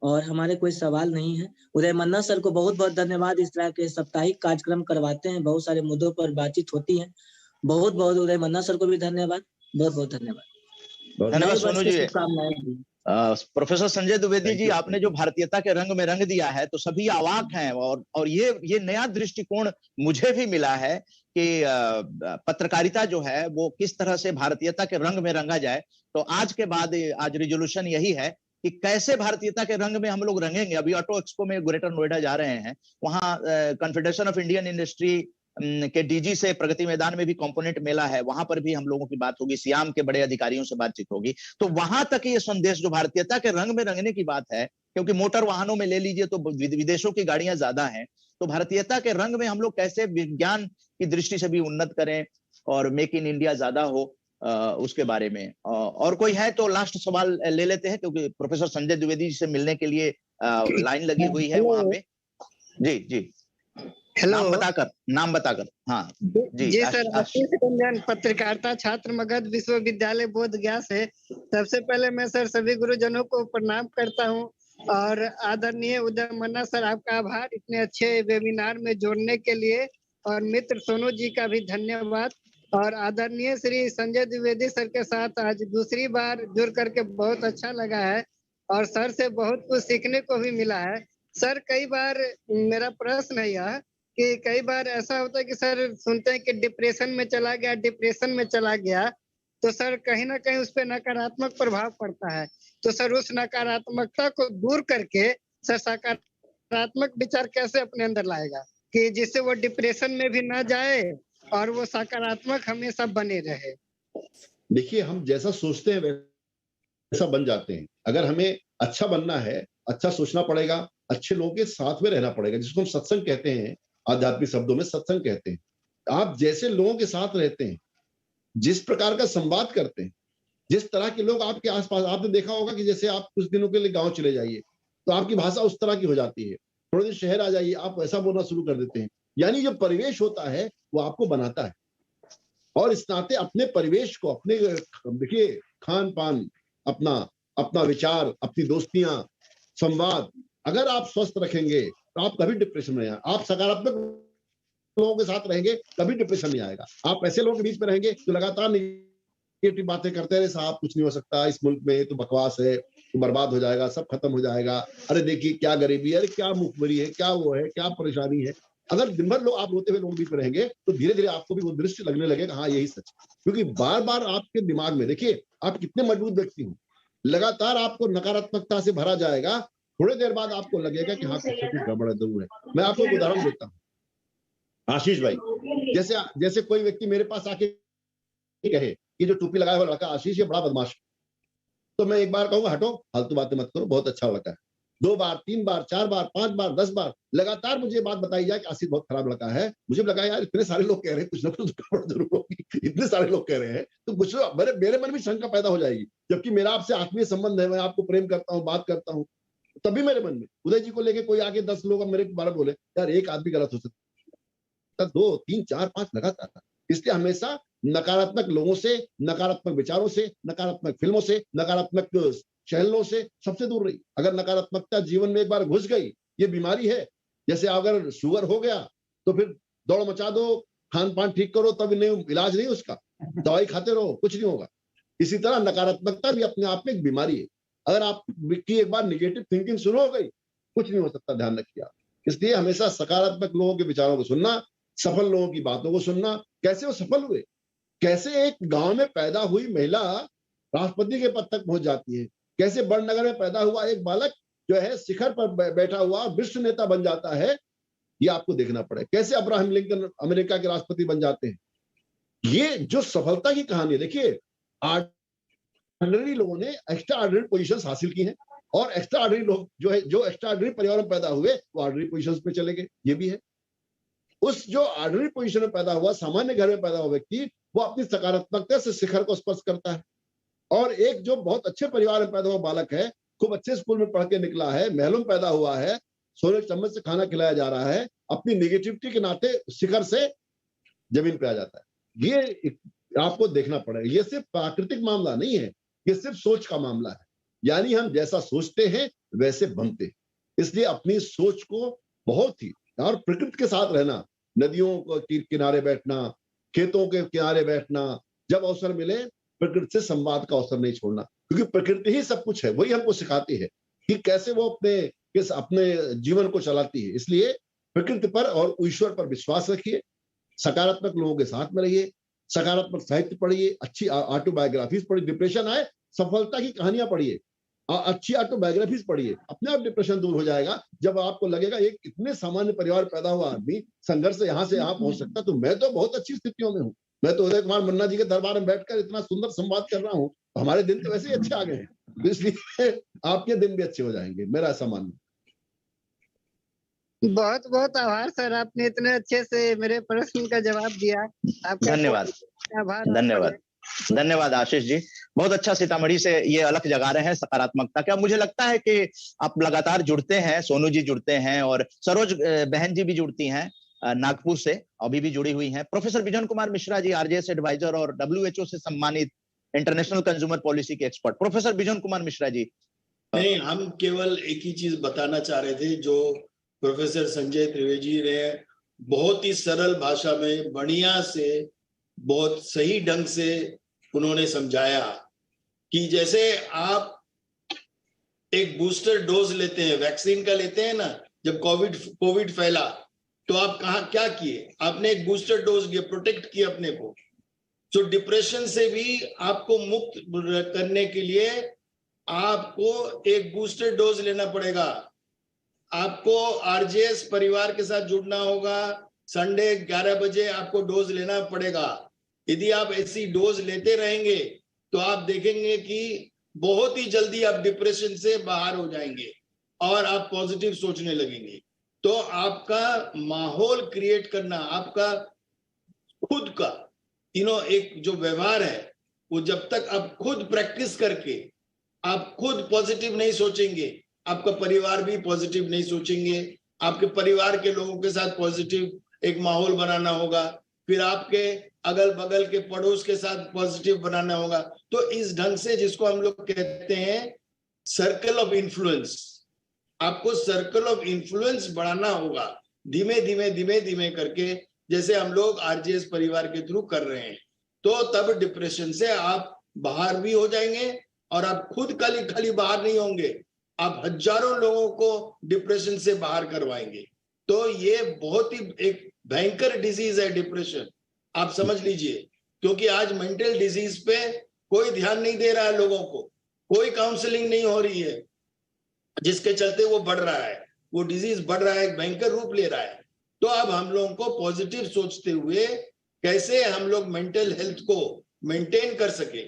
Speaker 4: और हमारे कोई सवाल नहीं है। उदय मन्ना सर को बहुत बहुत धन्यवाद, इस तरह के साप्ताहिक कार्यक्रम करवाते हैं, बहुत सारे मुद्दों पर बातचीत होती है। बहुत बहुत उदय मन्ना सर को भी धन्यवाद, बहुत बहुत धन्यवाद।
Speaker 1: धन्यवाद सोनू जी।
Speaker 4: शुभकामनाएं।
Speaker 1: प्रोफेसर संजय द्विवेदी जी, आपने जो भारतीयता के रंग में रंग दिया है तो सभी अवाक हैं, और ये नया दृष्टिकोण मुझे भी मिला है कि पत्रकारिता जो है वो किस तरह से भारतीयता के रंग में रंगा जाए। तो आज के बाद आज रिजोल्यूशन यही है कि कैसे भारतीयता के रंग में हम लोग रंगेंगे। अभी ऑटो एक्सपो में ग्रेटर नोएडा जा रहे हैं, वहां कॉन्फेडरेशन ऑफ इंडियन इंडस्ट्री के डीजी से प्रगति मैदान में भी कंपोनेंट मेला है, वहां पर भी हम लोगों की बात होगी, सियाम के बड़े अधिकारियों से बातचीत होगी। तो वहां तक ये संदेश जो भारतीयता के रंग में रंगने की बात है, क्योंकि मोटर वाहनों में ले लीजिए तो विदेशों की गाड़ियां ज्यादा हैं, तो भारतीयता के रंग में हम लोग कैसे विज्ञान की दृष्टि से भी उन्नत करें और मेक इन इंडिया ज्यादा हो, उसके बारे में। और कोई है तो लास्ट सवाल ले लेते हैं, क्योंकि प्रोफेसर संजय द्विवेदी से मिलने के लिए लाइन लगी हुई है वहां पे। जी जी,
Speaker 5: हेलो,
Speaker 1: नाम बताकर। हाँ
Speaker 5: जी सर, आशीष रंजन, पत्रकारिता छात्र, मगध विश्वविद्यालय बोध गया से। सबसे पहले मैं सर सभी गुरुजनों को प्रणाम करता हूँ, और आदरणीय उदय मन्ना सर, आपका आभार इतने अच्छे वेबिनार में जोड़ने के लिए, और मित्र सोनू जी का भी धन्यवाद, और आदरणीय श्री संजय द्विवेदी सर के साथ आज दूसरी बार जुड़ करके बहुत अच्छा लगा है, और सर से बहुत कुछ सीखने को भी मिला है। सर, कई बार मेरा प्रश्न है यह कि कई बार ऐसा होता है कि सर सुनते हैं कि डिप्रेशन में चला गया, तो सर कहीं ना कहीं उस पर नकारात्मक प्रभाव पड़ता है। तो सर उस नकारात्मकता को दूर करके सर सकारात्मक विचार कैसे अपने अंदर लाएगा कि जिससे वो डिप्रेशन में भी ना जाए और वो सकारात्मक हमेशा बने रहे।
Speaker 2: देखिए, हम जैसा सोचते हैं वैसा बन जाते हैं। अगर हमें अच्छा बनना है, अच्छा सोचना पड़ेगा, अच्छे लोगों के साथ में रहना पड़ेगा, जिसको हम सत्संग कहते हैं, आध्यात्मिक शब्दों में सत्संग कहते हैं। आप जैसे लोगों के साथ रहते हैं, जिस प्रकार का संवाद करते हैं, जिस तरह के लोग आपके आसपास, आपने देखा होगा कि जैसे आप कुछ दिनों के लिए गांव चले जाइए तो आपकी भाषा उस तरह की हो जाती है, थोड़े दिन शहर आ जाइए आप वैसा बोलना शुरू कर देते हैं। यानी जो परिवेश होता है वो आपको बनाता है, और इस नाते अपने परिवेश को, अपने देखिए खान पान, अपना विचार, अपनी दोस्तियां, संवाद, अगर आप स्वस्थ रखेंगे तो आप कभी डिप्रेशन में आएगा। आप सकारात्मक लोगों के साथ रहेंगे कभी डिप्रेशन नहीं आएगा। आप ऐसे लोगों के बीच में रहेंगे जो लगातार नेगेटिव बातें करते रहे, साहब कुछ नहीं हो सकता इस मुल्क में, तो बकवास है, तो बर्बाद हो जाएगा, सब खत्म हो जाएगा, अरे देखिए क्या गरीबी है, अरे क्या मुखबरी है, क्या वो है, क्या परेशानी है। अगर दिन भर लोग आप रोते हुए लोग बीच में रहेंगे तो धीरे धीरे आपको भी वो दृश्य लगने लगेगा, हाँ यही सच है। क्योंकि बार बार आपके दिमाग में, देखिए आप कितने मजबूत व्यक्ति हो, लगातार आपको नकारात्मकता से भरा जाएगा, थोड़ी देर बाद आपको लगेगा कि हाँ कुछ गड़बड़ जरूर है। मैं आपको एक उदाहरण देता हूँ, आशीष भाई, जैसे कोई व्यक्ति मेरे पास आके कहे कि जो टोपी लगाया हुआ लड़का आशीष ये बड़ा बदमाश है, तो मैं एक बार कहूंगा हटो, फालतू बातें मत करो, बहुत अच्छा लड़का है। 2 बार 3 बार 4 बार 5 बार 10 बार लगातार मुझे बात बताई जाए कि आशीष बहुत खराब लड़का है, मुझे लगा यार इतने सारे लोग कह रहे हैं, कुछ ना कुछ गड़बड़ जरूर होगी, इतने सारे लोग कह रहे हैं तो कुछ मेरे मन में शंका पैदा हो जाएगी, जबकि मेरा आपसे आत्मीय संबंध है, मैं आपको प्रेम करता हूँ, बात करता हूँ, तभी मेरे मन में उदय जी को लेके कोई आगे 10 लोग मेरे बारे में बोले यार एक आदमी गलत हो सकता, 2 3 4 5 लगातार। इसलिए हमेशा नकारात्मक लोगों से, नकारात्मक विचारों से, नकारात्मक फिल्मों से, नकारात्मक चैनलों से सबसे दूर रही। अगर नकारात्मकता जीवन में एक बार घुस गई, ये बीमारी है, जैसे अगर शुगर हो गया तो फिर दौड़ मचा दो, खान पान ठीक करो, तब नहीं, इलाज नहीं उसका, दवाई खाते रहो, कुछ नहीं होगा। इसी तरह नकारात्मकता भी अपने आप में एक बीमारी है। अगर आपकी एक बार निगेटिव थिंकिंग शुरू हो गई, कुछ नहीं हो सकता, ध्यान रखिए आप। इसलिए हमेशा सकारात्मक लोगों के विचारों को सुनना, सफल लोगों की बातों को सुनना, कैसे वो सफल हुए, कैसे एक गांव में पैदा हुई महिला राष्ट्रपति के पद तक पहुंच जाती है, कैसे बड़नगर में पैदा हुआ एक बालक जो है शिखर पर बैठा हुआ विश्व नेता बन जाता है, ये आपको देखना पड़ेगा। कैसे अब्राहम लिंकन अमेरिका के राष्ट्रपति बन जाते हैं, ये जो सफलता की कहानी है। देखिए ऑर्डिनरी लोगों ने एक्स्ट्रा ऑर्डिनरी पोजीशंस हासिल की हैं, और एक्स्ट्रा ऑर्डिनरी लोग जो एक्स्ट्रा ऑर्डिनरी परिवार में पैदा हुए वो ऑर्डिनरी पोजीशंस पे चले गए, ये भी है। उस जो ऑर्डिनरी पोजीशन में पैदा हुआ, सामान्य घर में पैदा हुआ व्यक्ति, वो अपनी सकारात्मकता से शिखर को स्पर्श करता है। और एक जो बहुत अच्छे परिवार में पैदा हुआ बालक है, खूब अच्छे स्कूल में पढ़ के निकला है, महलों में पैदा हुआ है, सोने के चम्मच से खाना खिलाया जा रहा है, अपनी नेगेटिविटी के नाते शिखर से जमीन पे आ जाता है। ये आपको देखना पड़ेगा। ये सिर्फ प्राकृतिक मामला नहीं है, ये सिर्फ सोच का मामला है। यानी हम जैसा सोचते हैं वैसे बनते हैं। इसलिए अपनी सोच को बहुत ही, और प्रकृति के साथ रहना, नदियों के किनारे बैठना, खेतों के किनारे बैठना, जब अवसर मिले प्रकृति से संवाद का अवसर नहीं छोड़ना, क्योंकि प्रकृति ही सब कुछ है, वही हमको सिखाती है कि कैसे वो अपने जीवन को चलाती है। इसलिए प्रकृति पर और ईश्वर पर विश्वास रखिए, सकारात्मक लोगों के साथ में रहिए, सकारात्मक साहित्य पढ़िए, अच्छी ऑटोबायोग्राफीज पढ़िए, डिप्रेशन आए सफलता की कहानियां पढ़िए, अच्छी ऑटोबायोग्राफीज पढ़िए, अपने आप डिप्रेशन दूर हो जाएगा। जब आपको लगेगा एक इतने सामान्य परिवार पैदा हुआ आदमी संघर्ष से यहाँ पहुंच सकता, तो मैं तो बहुत अच्छी स्थितियों में हूँ। मैं तो उदय कुमार मन्ना जी के दरबार में बैठकर इतना सुंदर संवाद कर रहा हूँ, हमारे दिन तो वैसे ही अच्छे आ गए हैं, इसलिए आपके दिन भी अच्छे हो जाएंगे, मेरा ऐसा मानना।
Speaker 5: बहुत बहुत आभार सर, आपने इतने अच्छे से मेरे प्रश्न का जवाब दिया। आपका
Speaker 1: धन्यवाद,
Speaker 5: आभार।
Speaker 1: धन्यवाद, धन्यवाद आशीष जी। बहुत अच्छा सीतामढ़ी से ये अलग जगा रहे हैं सकारात्मकता का। मुझे लगता है कि आप लगातार जुड़ते हैं, सोनू जी जुड़ते हैं और सरोज बहन जी भी जुड़ती हैं नागपुर से, अभी भी जुड़ी हुई हैं। प्रोफेसर बिजन कुमार मिश्रा जी आरजेएस एडवाइजर और WHO से सम्मानित इंटरनेशनल कंज्यूमर पॉलिसी के एक्सपर्ट। प्रोफेसर बिजन कुमार मिश्रा जी।
Speaker 6: नहीं, हम केवल एक ही चीज बताना चाह रहे थे, जो प्रोफेसर संजय त्रिवेदी ने बहुत ही सरल भाषा में बढ़िया से, बहुत सही ढंग से उन्होंने समझाया कि जैसे आप एक बूस्टर डोज लेते हैं, वैक्सीन का लेते हैं ना, जब कोविड फैला तो आप क्या किए, आपने एक बूस्टर डोज लिया, प्रोटेक्ट किया अपने को। तो डिप्रेशन से भी आपको मुक्त करने के लिए आपको एक बूस्टर डोज लेना पड़ेगा। आपको आरजेएस परिवार के साथ जुड़ना होगा, संडे 11 बजे आपको डोज लेना पड़ेगा। यदि आप ऐसी डोज लेते रहेंगे तो आप देखेंगे कि बहुत ही जल्दी आप डिप्रेशन से बाहर हो जाएंगे और आप पॉजिटिव सोचने लगेंगे। तो आपका माहौल क्रिएट करना, आपका खुद का एक जो व्यवहार है, वो जब तक आप खुद प्रैक्टिस करके आप खुद पॉजिटिव नहीं सोचेंगे, आपका परिवार भी पॉजिटिव नहीं सोचेंगे। आपके परिवार के लोगों के साथ पॉजिटिव एक माहौल बनाना होगा, फिर आपके अगल बगल के पड़ोस के साथ पॉजिटिव बनाना होगा। तो इस ढंग से, जिसको हम लोग कहते हैं सर्कल ऑफ इन्फ्लुएंस, आपको सर्कल ऑफ इन्फ्लुएंस बढ़ाना होगा धीमे धीमे करके, जैसे हम लोग आरजेएस परिवार के थ्रू कर रहे हैं। तो तब डिप्रेशन से आप बाहर भी हो जाएंगे, और आप खुद खाली बाहर नहीं होंगे, आप हजारों लोगों को डिप्रेशन से बाहर करवाएंगे। तो ये बहुत ही एक भयंकर डिजीज है डिप्रेशन, आप समझ लीजिए। क्योंकि आज मेंटल डिजीज पे कोई ध्यान नहीं दे रहा है लोगों को, कोई काउंसलिंग नहीं हो रही है, जिसके चलते वो बढ़ रहा है, वो डिजीज बढ़ रहा है, भयंकर रूप ले रहा है। तो अब हम लोगों को पॉजिटिव सोचते हुए कैसे हम लोग मेंटल हेल्थ को मेंटेन कर सके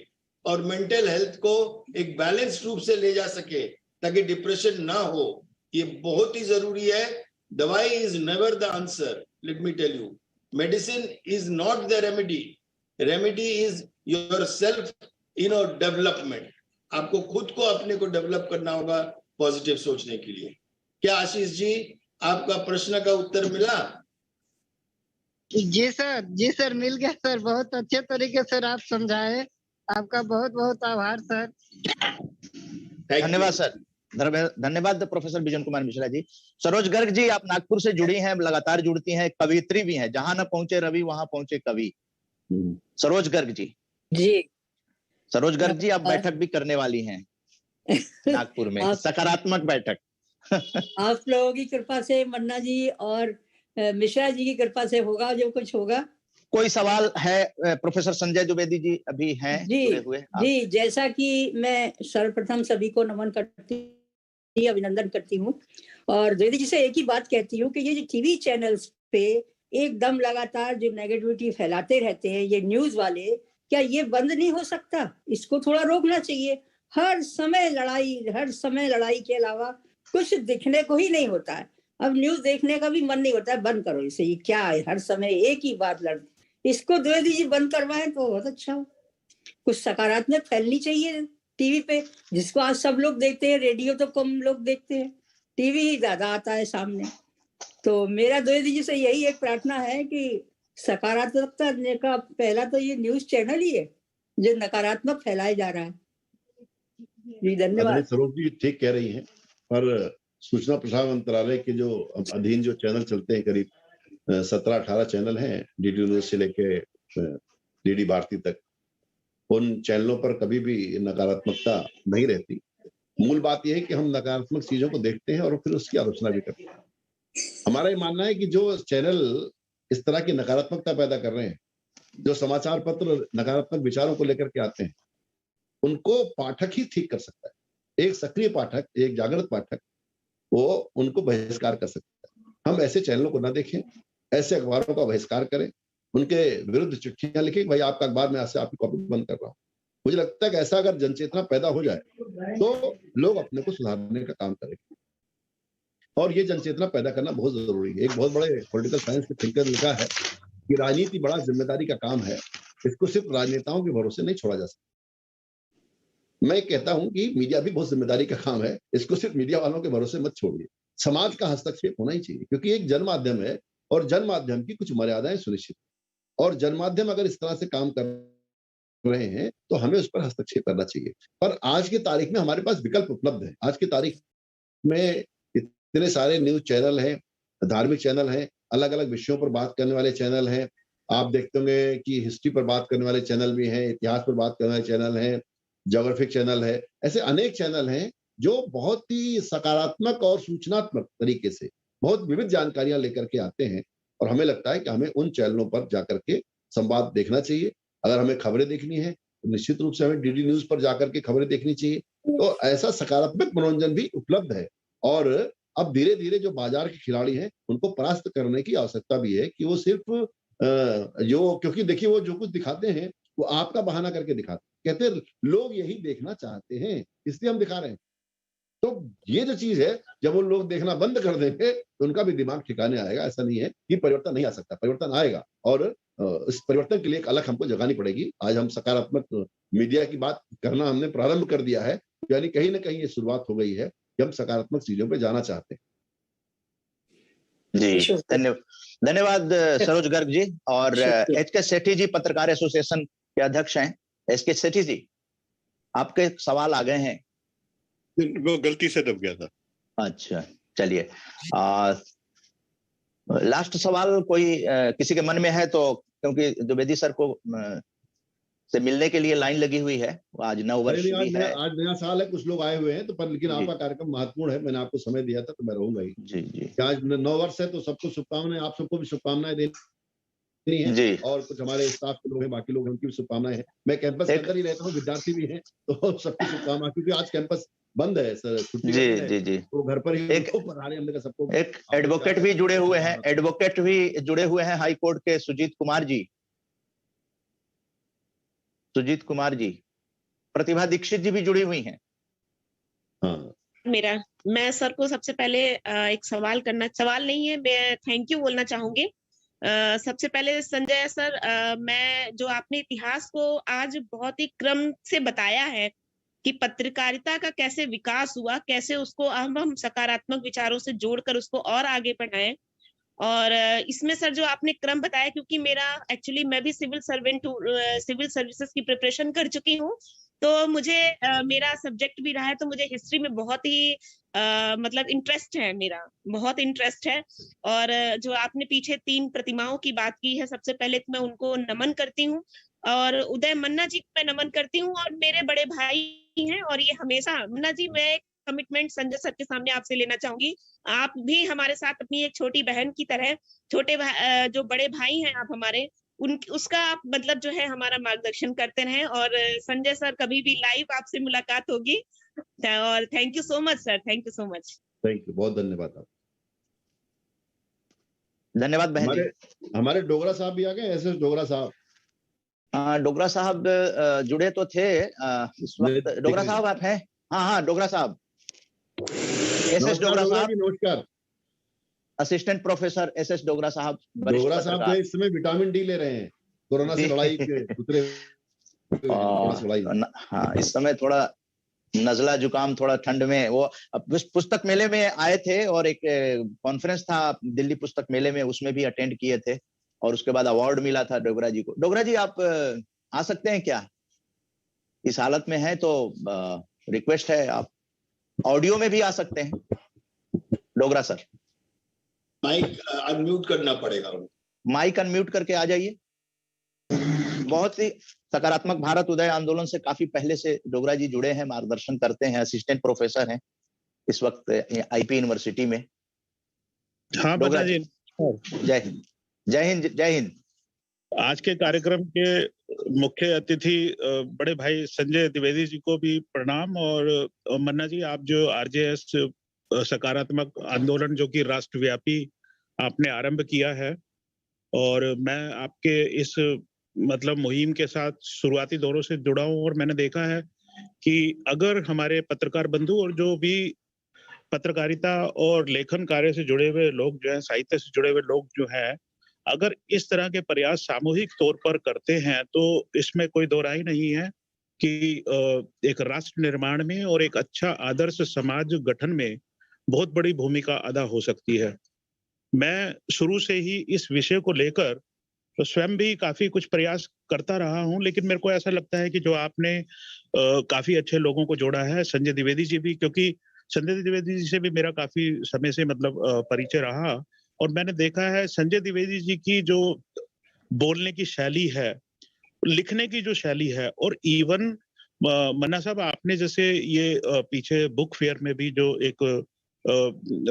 Speaker 6: और मेंटल हेल्थ को एक बैलेंस रूप से ले जा सके ताकि डिप्रेशन ना हो, ये बहुत ही जरूरी है। Dawai is never the answer, let me tell you. Medicine is not the remedy, remedy is your self development. आपको खुद को अपने को डेवलप करना होगा पॉजिटिव सोचने के लिए। क्या आशीष जी आपका प्रश्न का उत्तर मिला?
Speaker 5: जी सर मिल गया सर, बहुत अच्छे तरीके से आप समझाए, आपका बहुत बहुत आभार सर।
Speaker 1: धन्यवाद सर, धन्यवाद प्रोफेसर बिजन कुमार मिश्रा जी। सरोज गर्ग जी, आप नागपुर से जुड़ी हैं, लगातार जुड़ती हैं, कवियत्री भी हैं, जहां न पहुंचे रवि वहां पहुंचे कवि। सरोज गर्ग जी। सरोज गर्ग जी, आप बैठक भी करने वाली हैं नागपुर में, सकारात्मक बैठक।
Speaker 7: आप लोगों की कृपा से, मन्ना जी और मिश्रा जी की कृपा से होगा जो कुछ होगा।
Speaker 1: कोई सवाल है? प्रोफेसर संजय द्विवेदी जी अभी हैं जुड़े हुए।
Speaker 7: जी, जैसा कि मैं सर्वप्रथम सभी को नमन करती, अभिनंदन करती हूँ, और द्विवेदी जी से एक ही बात कहती हूँ कि ये जो टीवी चैनल्स पे एकदम लगातार जो नेगेटिविटी फैलाते रहते हैं ये न्यूज वाले, क्या ये बंद नहीं हो सकता? इसको थोड़ा रोकना चाहिए। हर समय लड़ाई के अलावा कुछ दिखने को ही नहीं होता है। अब न्यूज देखने का भी मन नहीं होता है, बंद करो इसे, ये क्या है, हर समय एक ही बात इसको द्विवेदी जी बंद करवाएं तो बहुत अच्छा हो। कुछ सकारात्मक फैलनी चाहिए टीवी पे, जिसको आज सब लोग देखते हैं। रेडियो तो कम लोग देखते हैं, टीवी ही ज्यादा आता है सामने। तो मेरा द्विवेदी जी से यही एक प्रार्थना है कि सकारात्मकता का पहला तो ये न्यूज चैनल ही है जो नकारात्मक फैलाया जा रहा है। जी धन्यवाद।
Speaker 2: सरोज जी ठीक कह रही हैं, पर सूचना प्रसारण मंत्रालय के जो अधीन जो चैनल चलते हैं, करीब 17-18 चैनल हैं, डीडी न्यूज से लेके डीडी भारती तक, उन चैनलों पर कभी भी नकारात्मकता नहीं रहती। मूल बात यह है कि हम नकारात्मक चीजों को देखते हैं और फिर उसकी आलोचना भी करते हैं। हमारा ये मानना है कि जो चैनल इस तरह की नकारात्मकता पैदा कर रहे हैं, जो समाचार पत्र नकारात्मक विचारों को लेकर के आते हैं, उनको पाठक ही ठीक कर सकता है। एक सक्रिय पाठक, एक जागृत पाठक, वो उनको बहिष्कार कर सकता है। हम ऐसे चैनलों को ना देखें, ऐसे अखबारों का बहिष्कार करें, उनके विरुद्ध चिट्ठियां लिखें, भाई आपका अखबार में ऐसे आपकी कॉपी बंद कर रहा हूं। मुझे लगता है कि ऐसा अगर जनचेतना पैदा हो जाए तो लोग अपने को सुधारने का काम करेंगे, और ये जनचेतना पैदा करना बहुत जरूरी है। एक बहुत बड़े पॉलिटिकल साइंस के थिंकर लिखा है कि राजनीति बड़ा जिम्मेदारी का काम है, इसको सिर्फ राजनेताओं के भरोसे नहीं छोड़ा जा सकता। मैं कहता हूं कि मीडिया भी बहुत जिम्मेदारी का काम है, इसको सिर्फ मीडिया वालों के भरोसे मत छोड़िए। समाज का हस्तक्षेप होना ही चाहिए, क्योंकि एक जनमाध्यम है और जनमाध्यम की कुछ मर्यादाएं सुनिश्चित, और जनमाध्यम अगर इस तरह से काम कर रहे हैं तो हमें उस पर हस्तक्षेप करना चाहिए। पर आज की तारीख में हमारे पास विकल्प उपलब्ध है। आज की तारीख में इतने सारे न्यूज चैनल हैं, धार्मिक चैनल हैं, अलग अलग विषयों पर बात करने वाले चैनल हैं। आप देखते होंगे कि हिस्ट्री पर बात करने वाले चैनल भी हैं, इतिहास पर बात करने वाले चैनल हैं, ज्योग्राफिक चैनल है। ऐसे अनेक चैनल हैं जो बहुत ही सकारात्मक और सूचनात्मक तरीके से बहुत विविध जानकारियां लेकर के आते हैं, और हमें लगता है कि हमें उन चैनलों पर जाकर के संवाद देखना चाहिए। अगर हमें खबरें देखनी है तो निश्चित रूप से हमें डीडी न्यूज पर जाकर के खबरें देखनी चाहिए। तो ऐसा सकारात्मक मनोरंजन भी उपलब्ध है, और अब धीरे धीरे जो बाजार के खिलाड़ी हैं उनको परास्त करने की आवश्यकता भी है कि वो सिर्फ क्योंकि देखिए वो जो कुछ दिखाते हैं वो आपका बहाना करके दिखाते हैं, कहते हैं लोग यही देखना चाहते हैं इसलिए हम दिखा रहे हैं। तो ये जो चीज है, जब वो लोग देखना बंद कर देंगे तो उनका भी दिमाग ठिकाने आएगा। ऐसा नहीं है कि परिवर्तन नहीं आ सकता, परिवर्तन आएगा, और इस परिवर्तन के लिए एक अलग हमको जगानी पड़ेगी। आज हम सकारात्मक मीडिया की बात करना हमने प्रारंभ कर दिया है, यानी कहीं ना कहीं ये शुरुआत हो गई है कि हम सकारात्मक चीजों पे जाना चाहते हैं।
Speaker 1: जी धन्यवाद सरोज गर्ग जी। और एचके सेठी जी पत्रकार एसोसिएशन के अध्यक्ष हैं। एचके सेठी जी, आपके सवाल आ गए हैं।
Speaker 3: वो गलती से दब गया था।
Speaker 1: अच्छा चलिए, लास्ट सवाल कोई किसी के मन में है तो, क्योंकि द्विवेदी सर को से मिलने के लिए लाइन लगी हुई है। आज नव वर्ष भी है,
Speaker 2: आज नया साल है, कुछ लोग आए हुए हैं तो पर लेकिन
Speaker 1: जी।
Speaker 2: आपका कार्यक्रम महत्वपूर्ण है, मैंने आपको समय दिया था तो मैं रहूंगा ही।
Speaker 1: जी जी
Speaker 2: आज नव वर्ष है तो सबको शुभकामनाएं, आप सबको भी शुभकामनाएं देनी है
Speaker 1: जी।
Speaker 2: और कुछ हमारे स्टाफ के लोग हैं, बाकी लोग, उनकी भी शुभकामनाएं हैं। मैं कैंपस के अंदर ही रहता हूँ, विद्यार्थी भी हैं, तो सबकी शुभकामनाएं, क्योंकि आज कैंपस बंद है सर, छुट्टी का
Speaker 1: जी
Speaker 2: दिन है,
Speaker 1: जी जी।
Speaker 2: तो घर पर ही
Speaker 1: एक
Speaker 2: पढ़ाने हमने का सबको।
Speaker 1: एक एडवोकेट भी जुड़े हुए हैं, एडवोकेट भी जुड़े हुए हैं हाई कोर्ट के, सुजीत कुमार जी। सुजीत कुमार जी, प्रतिभा दीक्षित जी भी जुड़ी हुई हैं।
Speaker 2: हाँ,
Speaker 8: मैं सर को सबसे पहले एक सवाल नहीं है, मैं थैंक यू बोलना चाहूंगी। सबसे पहले संजय सर, मैं जो आपने इतिहास को आज बहुत ही क्रम से बताया है कि पत्रकारिता का कैसे विकास हुआ, कैसे उसको हम सकारात्मक विचारों से जोड़कर उसको और आगे बढ़ाएं। और इसमें सर जो आपने क्रम बताया, क्योंकि मैं भी सिविल सर्विसेज की प्रिपरेशन कर चुकी हूँ, तो मुझे मेरा सब्जेक्ट भी रहा है, तो मुझे हिस्ट्री में बहुत ही मतलब इंटरेस्ट है, मेरा बहुत इंटरेस्ट है। और जो आपने पीछे 3 प्रतिमाओं की बात की है, सबसे पहले तो मैं उनको नमन करती हूँ, और उदय मन्ना जी को मैं नमन करती हूँ, और मेरे बड़े भाई हैं। और ये हमेशा मन्ना जी, मैं कमिटमेंट संजय सर के सामने आपसे लेना चाहूंगी, आप भी हमारे साथ अपनी एक छोटी बहन की तरह, जो बड़े भाई हैं आप हमारे, उसका आप मतलब जो है हमारा मार्गदर्शन करते रहें। और संजय सर, कभी भी लाइव आपसे मुलाकात होगी। और thank you so much sir, thank you so much.
Speaker 2: Thank you, बहुत धन्यवाद आप।
Speaker 1: धन्यवाद बहन जी।
Speaker 2: हमारे डोगरा साहब भी आ गए, एसएस डोगरा साहब।
Speaker 1: डोगरा साहब जुड़े तो थे इस वक्त। डोगरा साहब आप हैं? हाँ, डोगरा साहब, एसएस डोगरा साहब,
Speaker 2: नमस्कार।
Speaker 1: असिस्टेंट प्रोफेसर एसएस डोगरा साहब।
Speaker 2: डोगरा साहब जो इस समय विटामिन डी ले रहे हैं, कोरोना से लड़ाई के दूसरे
Speaker 1: हाँ, इस समय थोड़ा नजला जुकाम, थोड़ा ठंड में। वो पुस्तक मेले में आए थे और एक कॉन्फ्रेंस था दिल्ली पुस्तक मेले में, उसमें भी अटेंड किए थे, और उसके बाद अवार्ड मिला था डोगरा जी को। डोगरा जी, आप आ सकते हैं क्या? इस हालत में है तो रिक्वेस्ट है, आप ऑडियो में भी आ सकते हैं। डोगरा सर,
Speaker 6: माइक अनम्यूट करना पड़ेगा।
Speaker 1: माइक अनम्यूट करके आ जाइए। बहुत ही सकारात्मक भारत उदय आंदोलन से काफी पहले से डोगरा जी जुड़े हैं, मार्गदर्शन करते हैं, असिस्टेंट प्रोफेसर हैं इस वक्त आईपी यूनिवर्सिटी में।
Speaker 9: हाँ
Speaker 1: डोगरा
Speaker 9: जी,
Speaker 1: जय हिंद। जय हिंद, जय हिंद।
Speaker 9: आज के कार्यक्रम के मुख्य अतिथि बड़े भाई संजय द्विवेदी जी को भी प्रणाम। और मन्ना जी, आप जो आरजेएस सकारात्मक आंदोलन जो कि राष्ट्रव्यापी आपने आरंभ किया है, और मैं आपके इस मतलब मुहिम के साथ शुरुआती दौरों से जुड़ा हूं, और मैंने देखा है कि अगर हमारे पत्रकार बंधु और जो भी पत्रकारिता और लेखन कार्य से जुड़े हुए लोग जो हैं, साहित्य से जुड़े हुए लोग जो हैं, अगर इस तरह के प्रयास सामूहिक तौर पर करते हैं, तो इसमें कोई दो राय नहीं है कि एक राष्ट्र निर्माण में और एक अच्छा आदर्श समाज गठन में बहुत बड़ी भूमिका अदा हो सकती है। मैं शुरू से ही इस विषय को लेकर तो स्वयं भी काफी कुछ प्रयास करता रहा हूं, लेकिन मेरे को ऐसा लगता है कि जो आपने काफी अच्छे लोगों को जोड़ा है, संजय द्विवेदी जी भी, क्योंकि संजय द्विवेदी जी से भी मेरा काफी समय से मतलब परिचय रहा, और मैंने देखा है संजय द्विवेदी जी की जो बोलने की शैली है, लिखने की जो शैली है, और इवन मन्ना साहब, आपने जैसे ये पीछे बुक फेयर में भी जो एक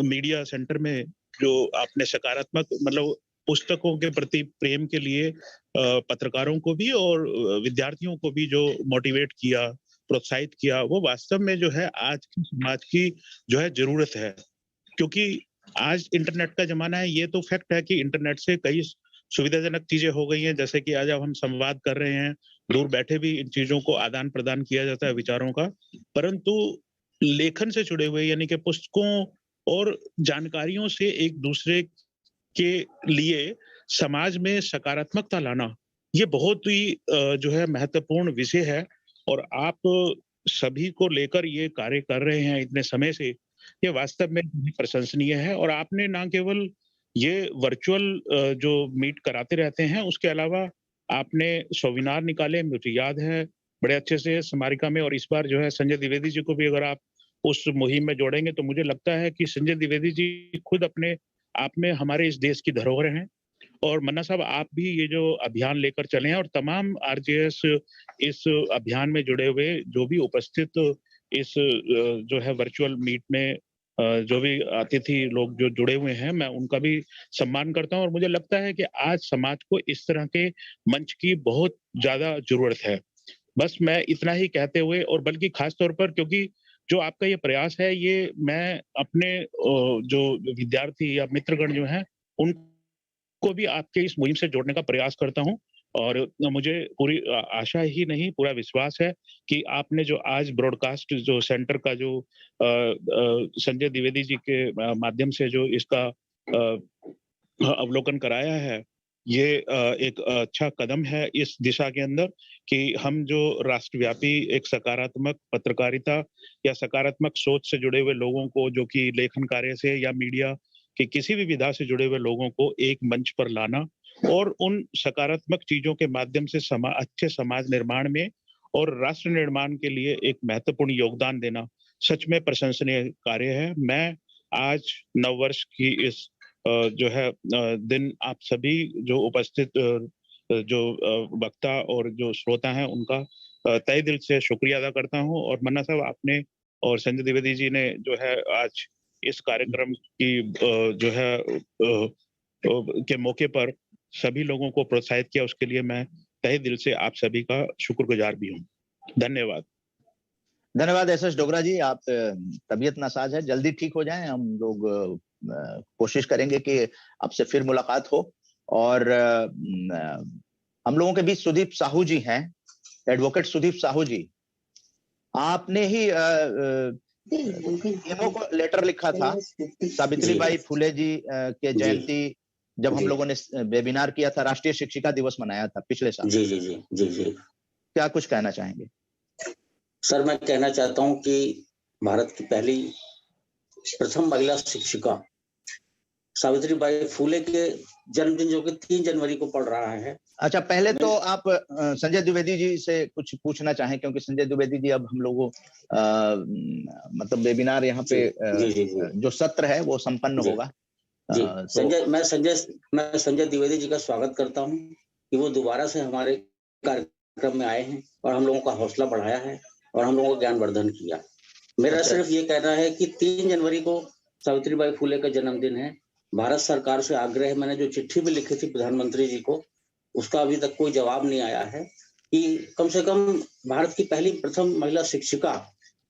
Speaker 9: मीडिया सेंटर में जो आपने सकारात्मक मतलब पुस्तकों के प्रति प्रेम के लिए पत्रकारों को भी और विद्यार्थियों को भी जो मोटिवेट किया, प्रोत्साहित किया, वो वास्तव में जो है आज की समाज की जो है जरूरत है। क्योंकि आज इंटरनेट का जमाना है, ये तो फैक्ट है कि इंटरनेट से कई सुविधाजनक चीजें हो गई हैं, जैसे कि आज अब हम संवाद कर रहे हैं, दूर बैठे भी इन चीजों को आदान प्रदान किया जाता है विचारों का, परंतु लेखन से जुड़े हुए यानी कि पुस्तकों और जानकारियों से एक दूसरे के लिए समाज में सकारात्मकता लाना, ये बहुत ही जो है महत्वपूर्ण विषय है। और आप सभी को लेकर ये कार्य कर रहे हैं इतने समय से, ये वास्तव में प्रशंसनीय है। और आपने ना केवल ये वर्चुअल जो मीट कराते रहते हैं, उसके अलावा आपने वेबिनार निकाले, मुझे याद है बड़े अच्छे से स्मारिका में, और इस बार जो है संजय द्विवेदी जी को भी अगर आप उस मुहिम में जोड़ेंगे तो मुझे लगता है कि संजय द्विवेदी जी खुद अपने आप में हमारे इस देश की धरोहर हैं, और मन्ना साहब आप भी ये जो अभियान लेकर चले हैं और तमाम आरजेएस इस अभियान में जुड़े हुए जो भी उपस्थित इस जो है वर्चुअल मीट में जो भी अतिथि लोग जो जुड़े हुए हैं, मैं उनका भी सम्मान करता हूं और मुझे लगता है कि आज समाज को इस तरह के मंच की बहुत ज्यादा जरूरत है। बस मैं इतना ही कहते हुए, और बल्कि खास तौर पर क्योंकि जो आपका ये प्रयास है, ये मैं अपने जो विद्यार्थी या मित्रगण जो हैं उनको भी आपके इस मुहिम से जोड़ने का प्रयास करता हूं और मुझे पूरी आशा ही नहीं, पूरा विश्वास है कि आपने जो आज ब्रॉडकास्ट जो सेंटर का जो संजय द्विवेदी जी के माध्यम से जो इसका अवलोकन कराया है, ये एक अच्छा कदम है इस दिशा के अंदर कि हम जो राष्ट्रव्यापी एक सकारात्मक पत्रकारिता या सकारात्मक सोच से जुड़े हुए लोगों को, जो कि लेखन कार्य से या मीडिया के किसी भी विधा से जुड़े हुए लोगों को एक मंच पर लाना और उन सकारात्मक चीजों के माध्यम से अच्छे समाज निर्माण में और राष्ट्र निर्माण के लिए एक महत्वपूर्ण योगदान देना सच में प्रशंसनीय कार्य है। मैं आज नववर्ष की इस जो है दिन आप सभी जो उपस्थित जो वक्ता और जो श्रोता हैं उनका तहे दिल से शुक्रिया अदा करता हूं। और मन्ना साहब, आपने और संजय द्विवेदी जी ने जो है आज इस कार्यक्रम की जो है के मौके पर सभी लोगों को प्रोत्साहित किया, उसके लिए मैं तहे दिल से आप सभी का शुक्रगुजार भी हूं। धन्यवाद।
Speaker 1: धन्यवाद एसएस डोगरा जी, आप तबीयत नासाज है, जल्दी ठीक हो जाएं। हम लोग कोशिश करेंगे कि आपसे फिर मुलाकात हो। और हम लोगों के बीच सुदीप साहू जी हैं, एडवोकेट सुदीप साहू जी। आपने ही ईमो को लेटर लिखा था सावित्रीबाई फुले जी के जयंती, जब हम लोगों ने वेबिनार किया था, राष्ट्रीय शिक्षिका दिवस मनाया था पिछले साल।
Speaker 10: जी जी जी जी जी
Speaker 1: क्या कुछ कहना चाहेंगे?
Speaker 10: सर, मैं कहना चाहता हूं कि भारत की पहली प्रथम महिला शिक्षिका सावित्रीबाई फुले के जन्मदिन जो कि 3 जनवरी को पड़ रहा है।
Speaker 1: अच्छा, पहले तो आप संजय द्विवेदी जी से कुछ पूछना चाहें, क्योंकि संजय द्विवेदी जी अब हम लोगों मतलब वेबिनार यहाँ पे जो सत्र है वो संपन्न होगा।
Speaker 10: जी, मैं संजय द्विवेदी जी का स्वागत करता हूं कि वो दोबारा से हमारे कार्यक्रम में आए हैं और हम लोगों का हौसला बढ़ाया है और हम लोगों का ज्ञानवर्धन किया। मेरा सिर्फ ये कहना है कि 3 जनवरी को सावित्रीबाई फुले का जन्मदिन है। भारत सरकार से आग्रह है, मैंने जो चिट्ठी भी लिखी थी प्रधानमंत्री जी को, उसका अभी तक कोई जवाब नहीं आया है कि कम से कम भारत की पहली प्रथम महिला शिक्षिका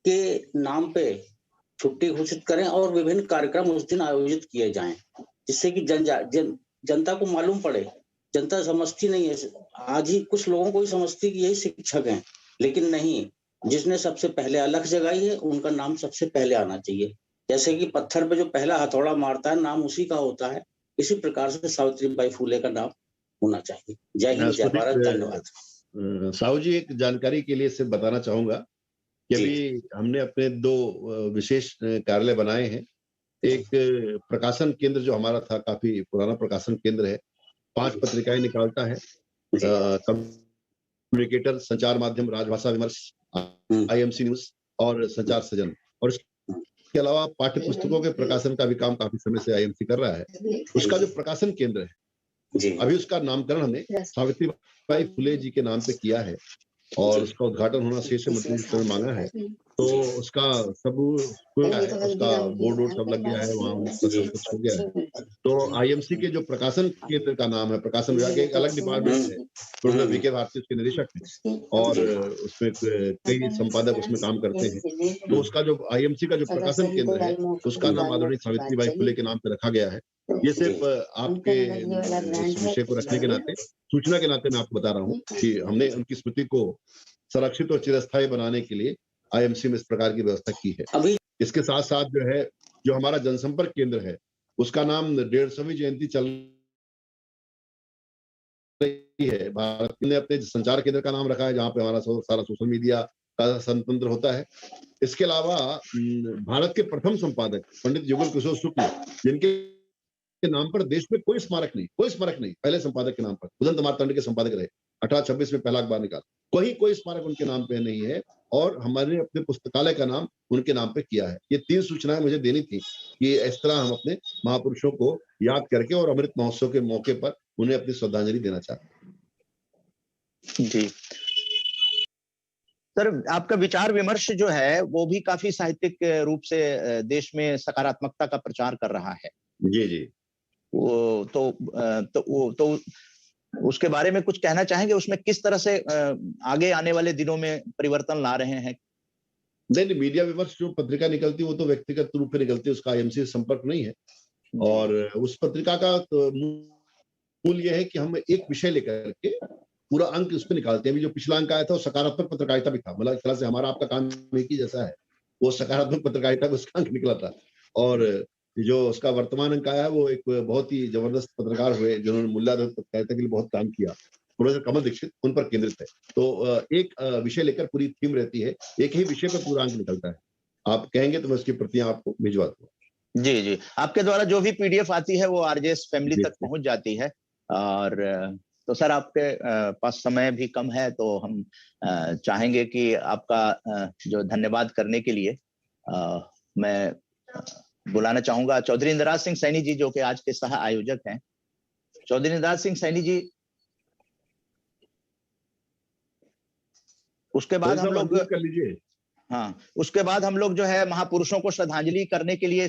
Speaker 10: के नाम पे छुट्टी घोषित करें और विभिन्न कार्यक्रम उस दिन आयोजित किए जाएं, जिससे कि जनता को मालूम पड़े। जनता समझती नहीं है, आज ही कुछ लोगों को ही समझती कि यही शिक्षक हैं, लेकिन नहीं, जिसने सबसे पहले अलख जगाई है उनका नाम सबसे पहले आना चाहिए। जैसे कि पत्थर पे जो पहला हथौड़ा मारता है नाम उसी का होता है, इसी प्रकार से सावित्रीबाई फुले का नाम होना चाहिए। जय हिंद, जय भारत। धन्यवाद।
Speaker 2: साहू जी, एक जानकारी के लिए सिर्फ बताना चाहूंगा कि अभी हमने अपने 2 विशेष कार्यालय बनाए हैं। एक प्रकाशन केंद्र जो हमारा था, काफी पुराना प्रकाशन केंद्र है, 5 पत्रिकाएं निकालता है, कम्युनिकेटर, संचार माध्यम, राजभाषा विमर्श, आईएमसी न्यूज और संचार सृजन। और इसके अलावा पाठ्य पुस्तकों के प्रकाशन का भी काम काफी समय से आईएमसी कर रहा है। उसका जो प्रकाशन केंद्र है, अभी उसका नामकरण हमने सावित्रीबाई फुले जी के नाम पे किया है और उसका उद्घाटन होना शेष मंत्री जी ने मांगा है। तो उसका सब हुआ है, उसका बोर्ड सब लग गया है, वहाँ सब कुछ हो गया है। तो आईएमसी के जो प्रकाशन केंद्र का नाम है, प्रकाशन विभाग एक अलग डिपार्टमेंट है, प्रोफेसर वीके भारती उसके निदेशक हैं और उसमें कई संपादक उसमें काम करते हैं। तो उसका जो आईएमसी का जो प्रकाशन केंद्र है, उसका नाम आदरणीय सावित्रीबाई फुले के नाम पे रखा गया है। ये सिर्फ आपके इस विषय को रखने के नाते, सूचना के नाते मैं आपको बता रहा हूँ कि हमने उनकी स्मृति को संरक्षित और चिरस्थायी बनाने के लिए आईएमसी में इस प्रकार की व्यवस्था की है। इसके साथ साथ जो है, जो हमारा जनसंपर्क केंद्र है, उसका नाम 150वीं जयंती चल रही है। भारत ने अपने संचार केंद्र का नाम रखा है, जहाँ पे हमारा सारा सोशल मीडिया का संतंत्र होता है। इसके अलावा भारत के प्रथम संपादक पंडित युगल किशोर शुक्ल, जिनके नाम पर देश में कोई स्मारक नहीं, पहले संपादक के नाम पर, उदंत मार्तंड के संपादक रहे, 1826 में पहला अखबार निकाला, कोई स्मारक उनके नाम पे नहीं है और हमारे अपने पुस्तकालय का नाम उनके नाम पे किया है। ये 3 सूचनाएं मुझे देनी थी कि इस तरह हम अपने महापुरुषों को याद करके और अमृत महोत्सव के मौके पर उन्हें अपनी श्रद्धांजलि देना चाहता हूँ।
Speaker 1: जी सर, आपका विचार विमर्श जो है वो भी काफी साहित्यिक रूप से देश में सकारात्मकता का प्रचार कर रहा है।
Speaker 2: जी जी,
Speaker 1: वो तो उसके बारे में कुछ कहना चाहेंगे? उसमें किस तरह से आगे आने वाले दिनों में परिवर्तन ला रहे हैं?
Speaker 2: नहीं, मीडिया विमर्श जो पत्रिका निकलती है वो तो व्यक्तिगत रूप से निकलती है, उसका आईएमसी से संपर्क नहीं है। और उस पत्रिका का तो मूल ये है कि हम एक विषय लेकर के पूरा अंक उस पर निकालते हैं। अभी जो पिछला अंक आया था वो सकारात्मक पत्रकारिता भी था, मतलब एक तरह से हमारा आपका काम एक ही जैसा है, वो सकारात्मक पत्रकारिता का उसका अंक निकला था। और जो उसका वर्तमान अंक आया है वो एक बहुत ही जबरदस्त पत्रकार हुए जिन्होंने मूल्याधारित पत्रकारिता के लिए बहुत काम किया, प्रोफेसर कमल दीक्षित, उन पर केंद्रित है। तो एक विषय लेकर पूरी थीम रहती है, एक ही विषय पर पूरा अंक निकलता है। आप कहेंगे तो मैं उसकी प्रतियां आपको भिजवा दूंगा।
Speaker 1: जी जी, आपके द्वारा जो भी पीडीएफ आती है वो आरजेएस फैमिली तक पहुंच जाती है। और तो सर, आपके पास समय भी कम है, तो हम चाहेंगे कि आपका जो धन्यवाद करने के लिए मैं बुलाना चाहूंगा चौधरी इंद्रराज सिंह सैनी जी, जो कि आज के सह आयोजक हैं। चौधरी इंद्रराज सिंह सैनी जी, उसके बाद हम लोग
Speaker 2: कर लीजिए।
Speaker 1: हाँ, उसके बाद हम लोग जो है महापुरुषों को श्रद्धांजलि करने के लिए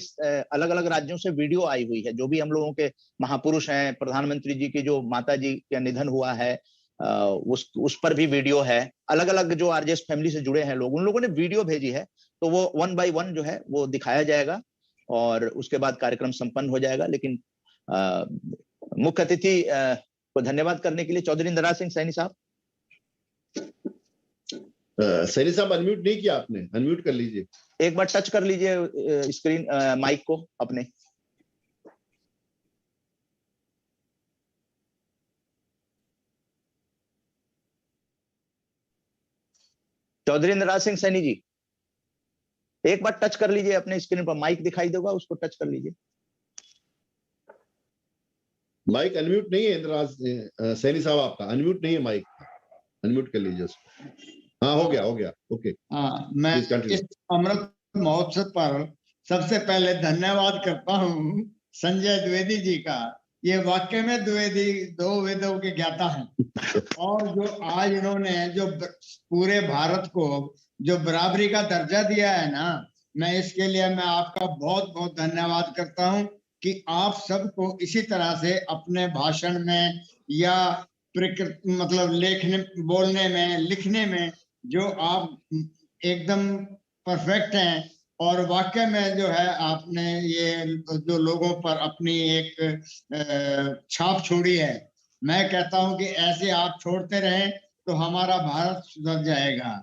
Speaker 1: अलग अलग राज्यों से वीडियो आई हुई है। जो भी हम लोगों के महापुरुष हैं, प्रधानमंत्री जी की जो माता जी का निधन हुआ है, उस पर भी वीडियो है। अलग अलग जो आरजेएस फैमिली से जुड़े हैं लोग, उन लोगों ने वीडियो भेजी है, तो वो 1 by 1 जो है वो दिखाया जाएगा और उसके बाद कार्यक्रम संपन्न हो जाएगा। लेकिन मुख्य अतिथि को धन्यवाद करने के लिए चौधरी इंद्रराज सिंह सैनी साहब।
Speaker 2: सैनी साहब, अनम्यूट नहीं किया आपने, अनम्यूट कर लीजिए।
Speaker 1: एक बार टच कर लीजिए स्क्रीन माइक को अपने। चौधरी इंद्रराज सिंह सैनी जी, एक बार टच कर लीजिए अपने स्क्रीन पर, माइक दिखाई देगा, उसको टच कर लीजिए।
Speaker 2: माइक अनम्यूट नहीं है इंद्रराज सैनी साहब, आपका अनम्यूट नहीं है माइक, अनम्यूट कर लीजिए उसको। हाँ, हो गया, ओके।
Speaker 11: हाँ, मैं इस अमृत महोत्सव पर सबसे पहले धन्यवाद करता हूँ संजय द्विवेदी जी का। ये वाकई में द्विवेदी 2 वेदों के ज्ञाता हैं और जो आज इन्होंने जो पूरे भारत को जो बराबरी का दर्जा दिया है ना, मैं इसके लिए मैं आपका बहुत बहुत धन्यवाद करता हूँ कि आप सबको इसी तरह से अपने भाषण में या मतलब लेखने, बोलने में, लिखने में जो आप एकदम परफेक्ट हैं। और वाकई में जो है आपने ये जो लोगों पर अपनी एक छाप छोड़ी है, मैं कहता हूं कि ऐसे आप छोड़ते रहें तो हमारा भारत सुधर जाएगा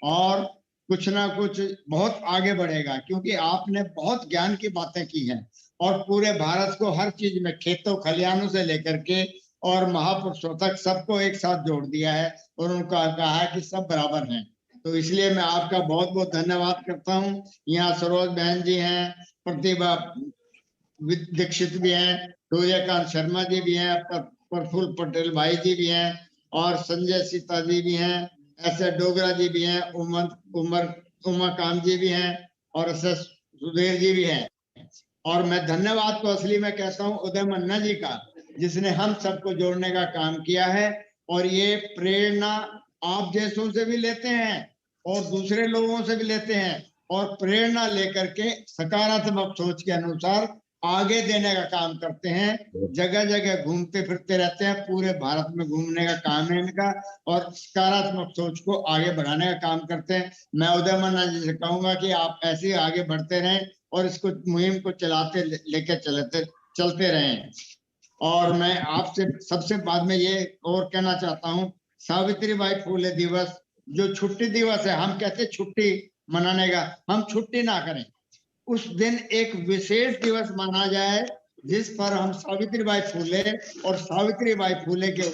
Speaker 11: और कुछ ना कुछ बहुत आगे बढ़ेगा, क्योंकि आपने बहुत ज्ञान की बातें की हैं और पूरे भारत को हर चीज में, खेतों खलिहानों से लेकर के और महापुरुषों तक सबको एक साथ जोड़ दिया है और उनका कहा है कि सब बराबर हैं। तो इसलिए मैं आपका बहुत बहुत धन्यवाद करता हूँ। यहाँ सरोज बहन जी हैं, प्रतिभा दीक्षित भी हैं, सूर्यकांत शर्मा जी भी हैं, प्रफुल्ल पटेल भाई जी भी हैं और संजय सीता जी भी हैं, ऐसे डोगरा जी भी हैं, उमाकांत जी भी हैं और ऐसे सुधीर जी भी हैं। और मैं धन्यवाद तो असली में कहता हूँ उदय मन्ना जी का, जिसने हम सबको जोड़ने का काम किया है। और ये प्रेरणा आप जैसों से भी लेते हैं और दूसरे लोगों से भी लेते हैं और प्रेरणा लेकर के सकारात्मक सोच के अनुसार आगे देने का काम करते हैं। जगह जगह घूमते फिरते रहते हैं, पूरे भारत में घूमने का काम है इनका और सकारात्मक सोच को आगे बढ़ाने का काम करते हैं। मैं उदय मन्ना जी से कहूंगा कि आप ऐसे ही आगे बढ़ते रहें और इसको मुहिम को चलाते लेके चलते रहें। और मैं आपसे सबसे बाद में ये और कहना चाहता हूँ, सावित्रीबाई फुले दिवस जो छुट्टी दिवस है, हम कहते छुट्टी मनाने का, हम छुट्टी ना करें, उस दिन एक विशेष दिवस माना जाए जिस पर हम सावित्रीबाई फुले और सावित्रीबाई फुले के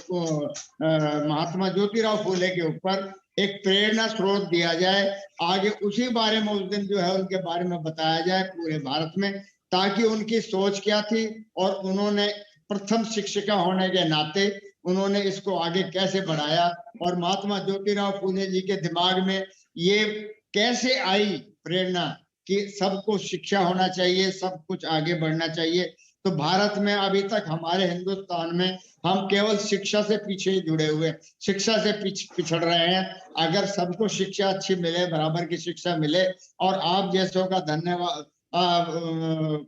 Speaker 11: महात्मा ज्योतिराव फुले के ऊपर एक प्रेरणा स्रोत दिया जाए। आगे उसी बारे में उस दिन जो है उनके बारे में बताया जाए पूरे भारत में, ताकि उनकी सोच क्या थी और उन्होंने प्रथम शिक्षिका होने के नाते उन्होंने इसको आगे कैसे बढ़ाया और महात्मा ज्योतिराव फुले जी के दिमाग में ये कैसे आई प्रेरणा कि सबको शिक्षा होना चाहिए, सब कुछ आगे बढ़ना चाहिए। तो भारत में अभी तक हमारे हिंदुस्तान में हम केवल शिक्षा से पीछे जुड़े हुए, शिक्षा से पिछड़ रहे हैं। अगर सबको शिक्षा अच्छी मिले, बराबर की शिक्षा मिले और आप जैसों का धन्यवाद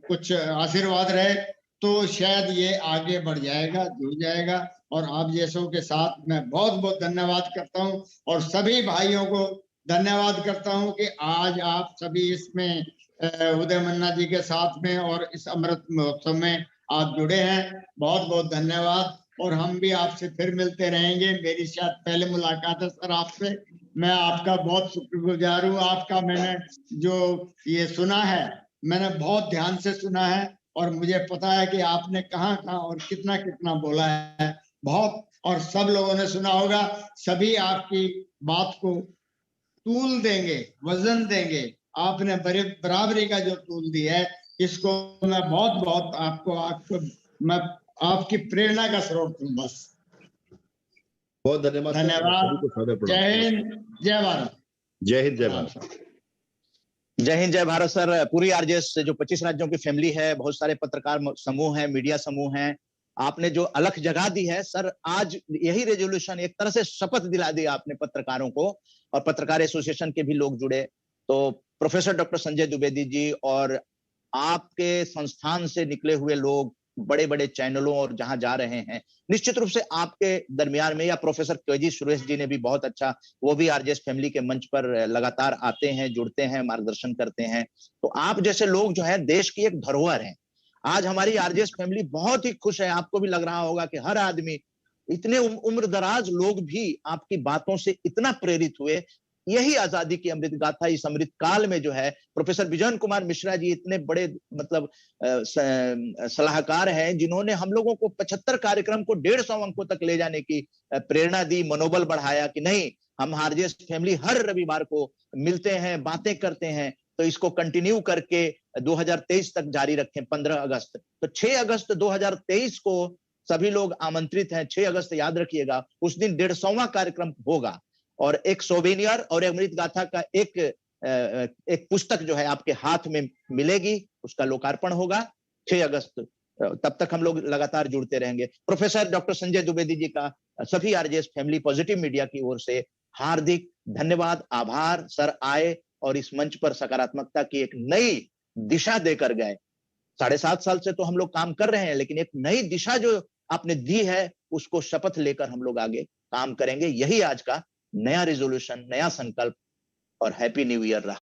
Speaker 11: कुछ आशीर्वाद रहे तो शायद ये आगे बढ़ जाएगा, जुड़ जाएगा। और आप जैसों के साथ मैं बहुत बहुत धन्यवाद करता हूँ और सभी भाइयों को धन्यवाद करता हूँ कि आज आप सभी इसमें उदय मन्ना जी के साथ में और इस अमृत महोत्सव में आप जुड़े हैं। बहुत बहुत धन्यवाद और हम भी आपसे फिर मिलते रहेंगे। मेरी शायद पहले मुलाकात है सर आपसे। मैं आपका बहुत शुक्रगुजार हूँ। आपका मैंने जो ये सुना है, मैंने बहुत ध्यान से सुना है और मुझे पता है कि आपने कहाँ कहाँ और कितना कितना बोला है, बहुत। और सब लोगों ने सुना होगा, सभी आपकी बात को तूल देंगे, वजन देंगे। आपने बराबरी का जो तूल दिया है, इसको मैं बहुत बहुत आपको मैं आपकी प्रेरणा का स्रोत हूँ। बस
Speaker 2: बहुत धन्यवाद।
Speaker 11: धन्यवाद। जय हिंद, जय भारत।
Speaker 2: जय हिंद, जय भारत।
Speaker 1: जय हिंद, जय भारत सर। पूरी आरजेएस जो 25 राज्यों की फैमिली है, बहुत सारे पत्रकार समूह हैं, मीडिया समूह हैं, आपने जो अलख जगा दी है सर, आज यही रेजोल्यूशन एक तरह से शपथ दिला दी आपने पत्रकारों को, और पत्रकार एसोसिएशन के भी लोग जुड़े। तो प्रोफेसर डॉक्टर संजय द्विवेदी जी और आपके संस्थान से निकले हुए लोग बड़े बड़े चैनलों और जहां जा रहे हैं, निश्चित रूप से आपके दरमियान में, या प्रोफेसर केजी सुरेश जी ने भी बहुत अच्छा, वो भी आरजेएस फैमिली के मंच पर लगातार आते हैं, जुड़ते हैं, मार्गदर्शन करते हैं। तो आप जैसे लोग जो है देश की एक धरोहर हैं। आज हमारी आरजेएस फैमिली बहुत ही खुश है। आपको भी लग रहा होगा कि हर आदमी, इतने उम्र दराज लोग भी आपकी बातों से इतना प्रेरित हुए। यही आजादी की अमृत गाथा इस अमृत काल में जो है, प्रोफेसर विजयन कुमार मिश्रा जी इतने बड़े मतलब सलाहकार हैं, जिन्होंने हम लोगों को 75 कार्यक्रम को 150 अंकों तक ले जाने की प्रेरणा दी, मनोबल बढ़ाया कि नहीं, हम आरजेएस फैमिली हर रविवार को मिलते हैं, बातें करते हैं, तो इसको कंटिन्यू करके 2023 तक जारी रखें। 15 अगस्त, तो 6 अगस्त 2023 को सभी लोग आमंत्रित हैं। 6 अगस्त याद रखिएगा, उस दिन 150वां कार्यक्रम होगा और एक सोवेनियर और अमृत गाथा का एक पुस्तक जो है आपके हाथ में मिलेगी, उसका लोकार्पण होगा 6 अगस्त। तब तक हम लोग लगातार जुड़ते रहेंगे। प्रोफेसर डॉक्टर संजय द्विवेदी जी का सभी आरजेएस फैमिली पॉजिटिव मीडिया की ओर से हार्दिक धन्यवाद, आभार। सर आए और इस मंच पर सकारात्मकता की एक नई दिशा देकर गए। 7.5 साल से तो हम लोग काम कर रहे हैं, लेकिन एक नई दिशा जो आपने दी है, उसको शपथ लेकर हम लोग आगे काम करेंगे। यही आज का नया रेजोल्यूशन, नया संकल्प, और हैप्पी न्यू ईयर रहा।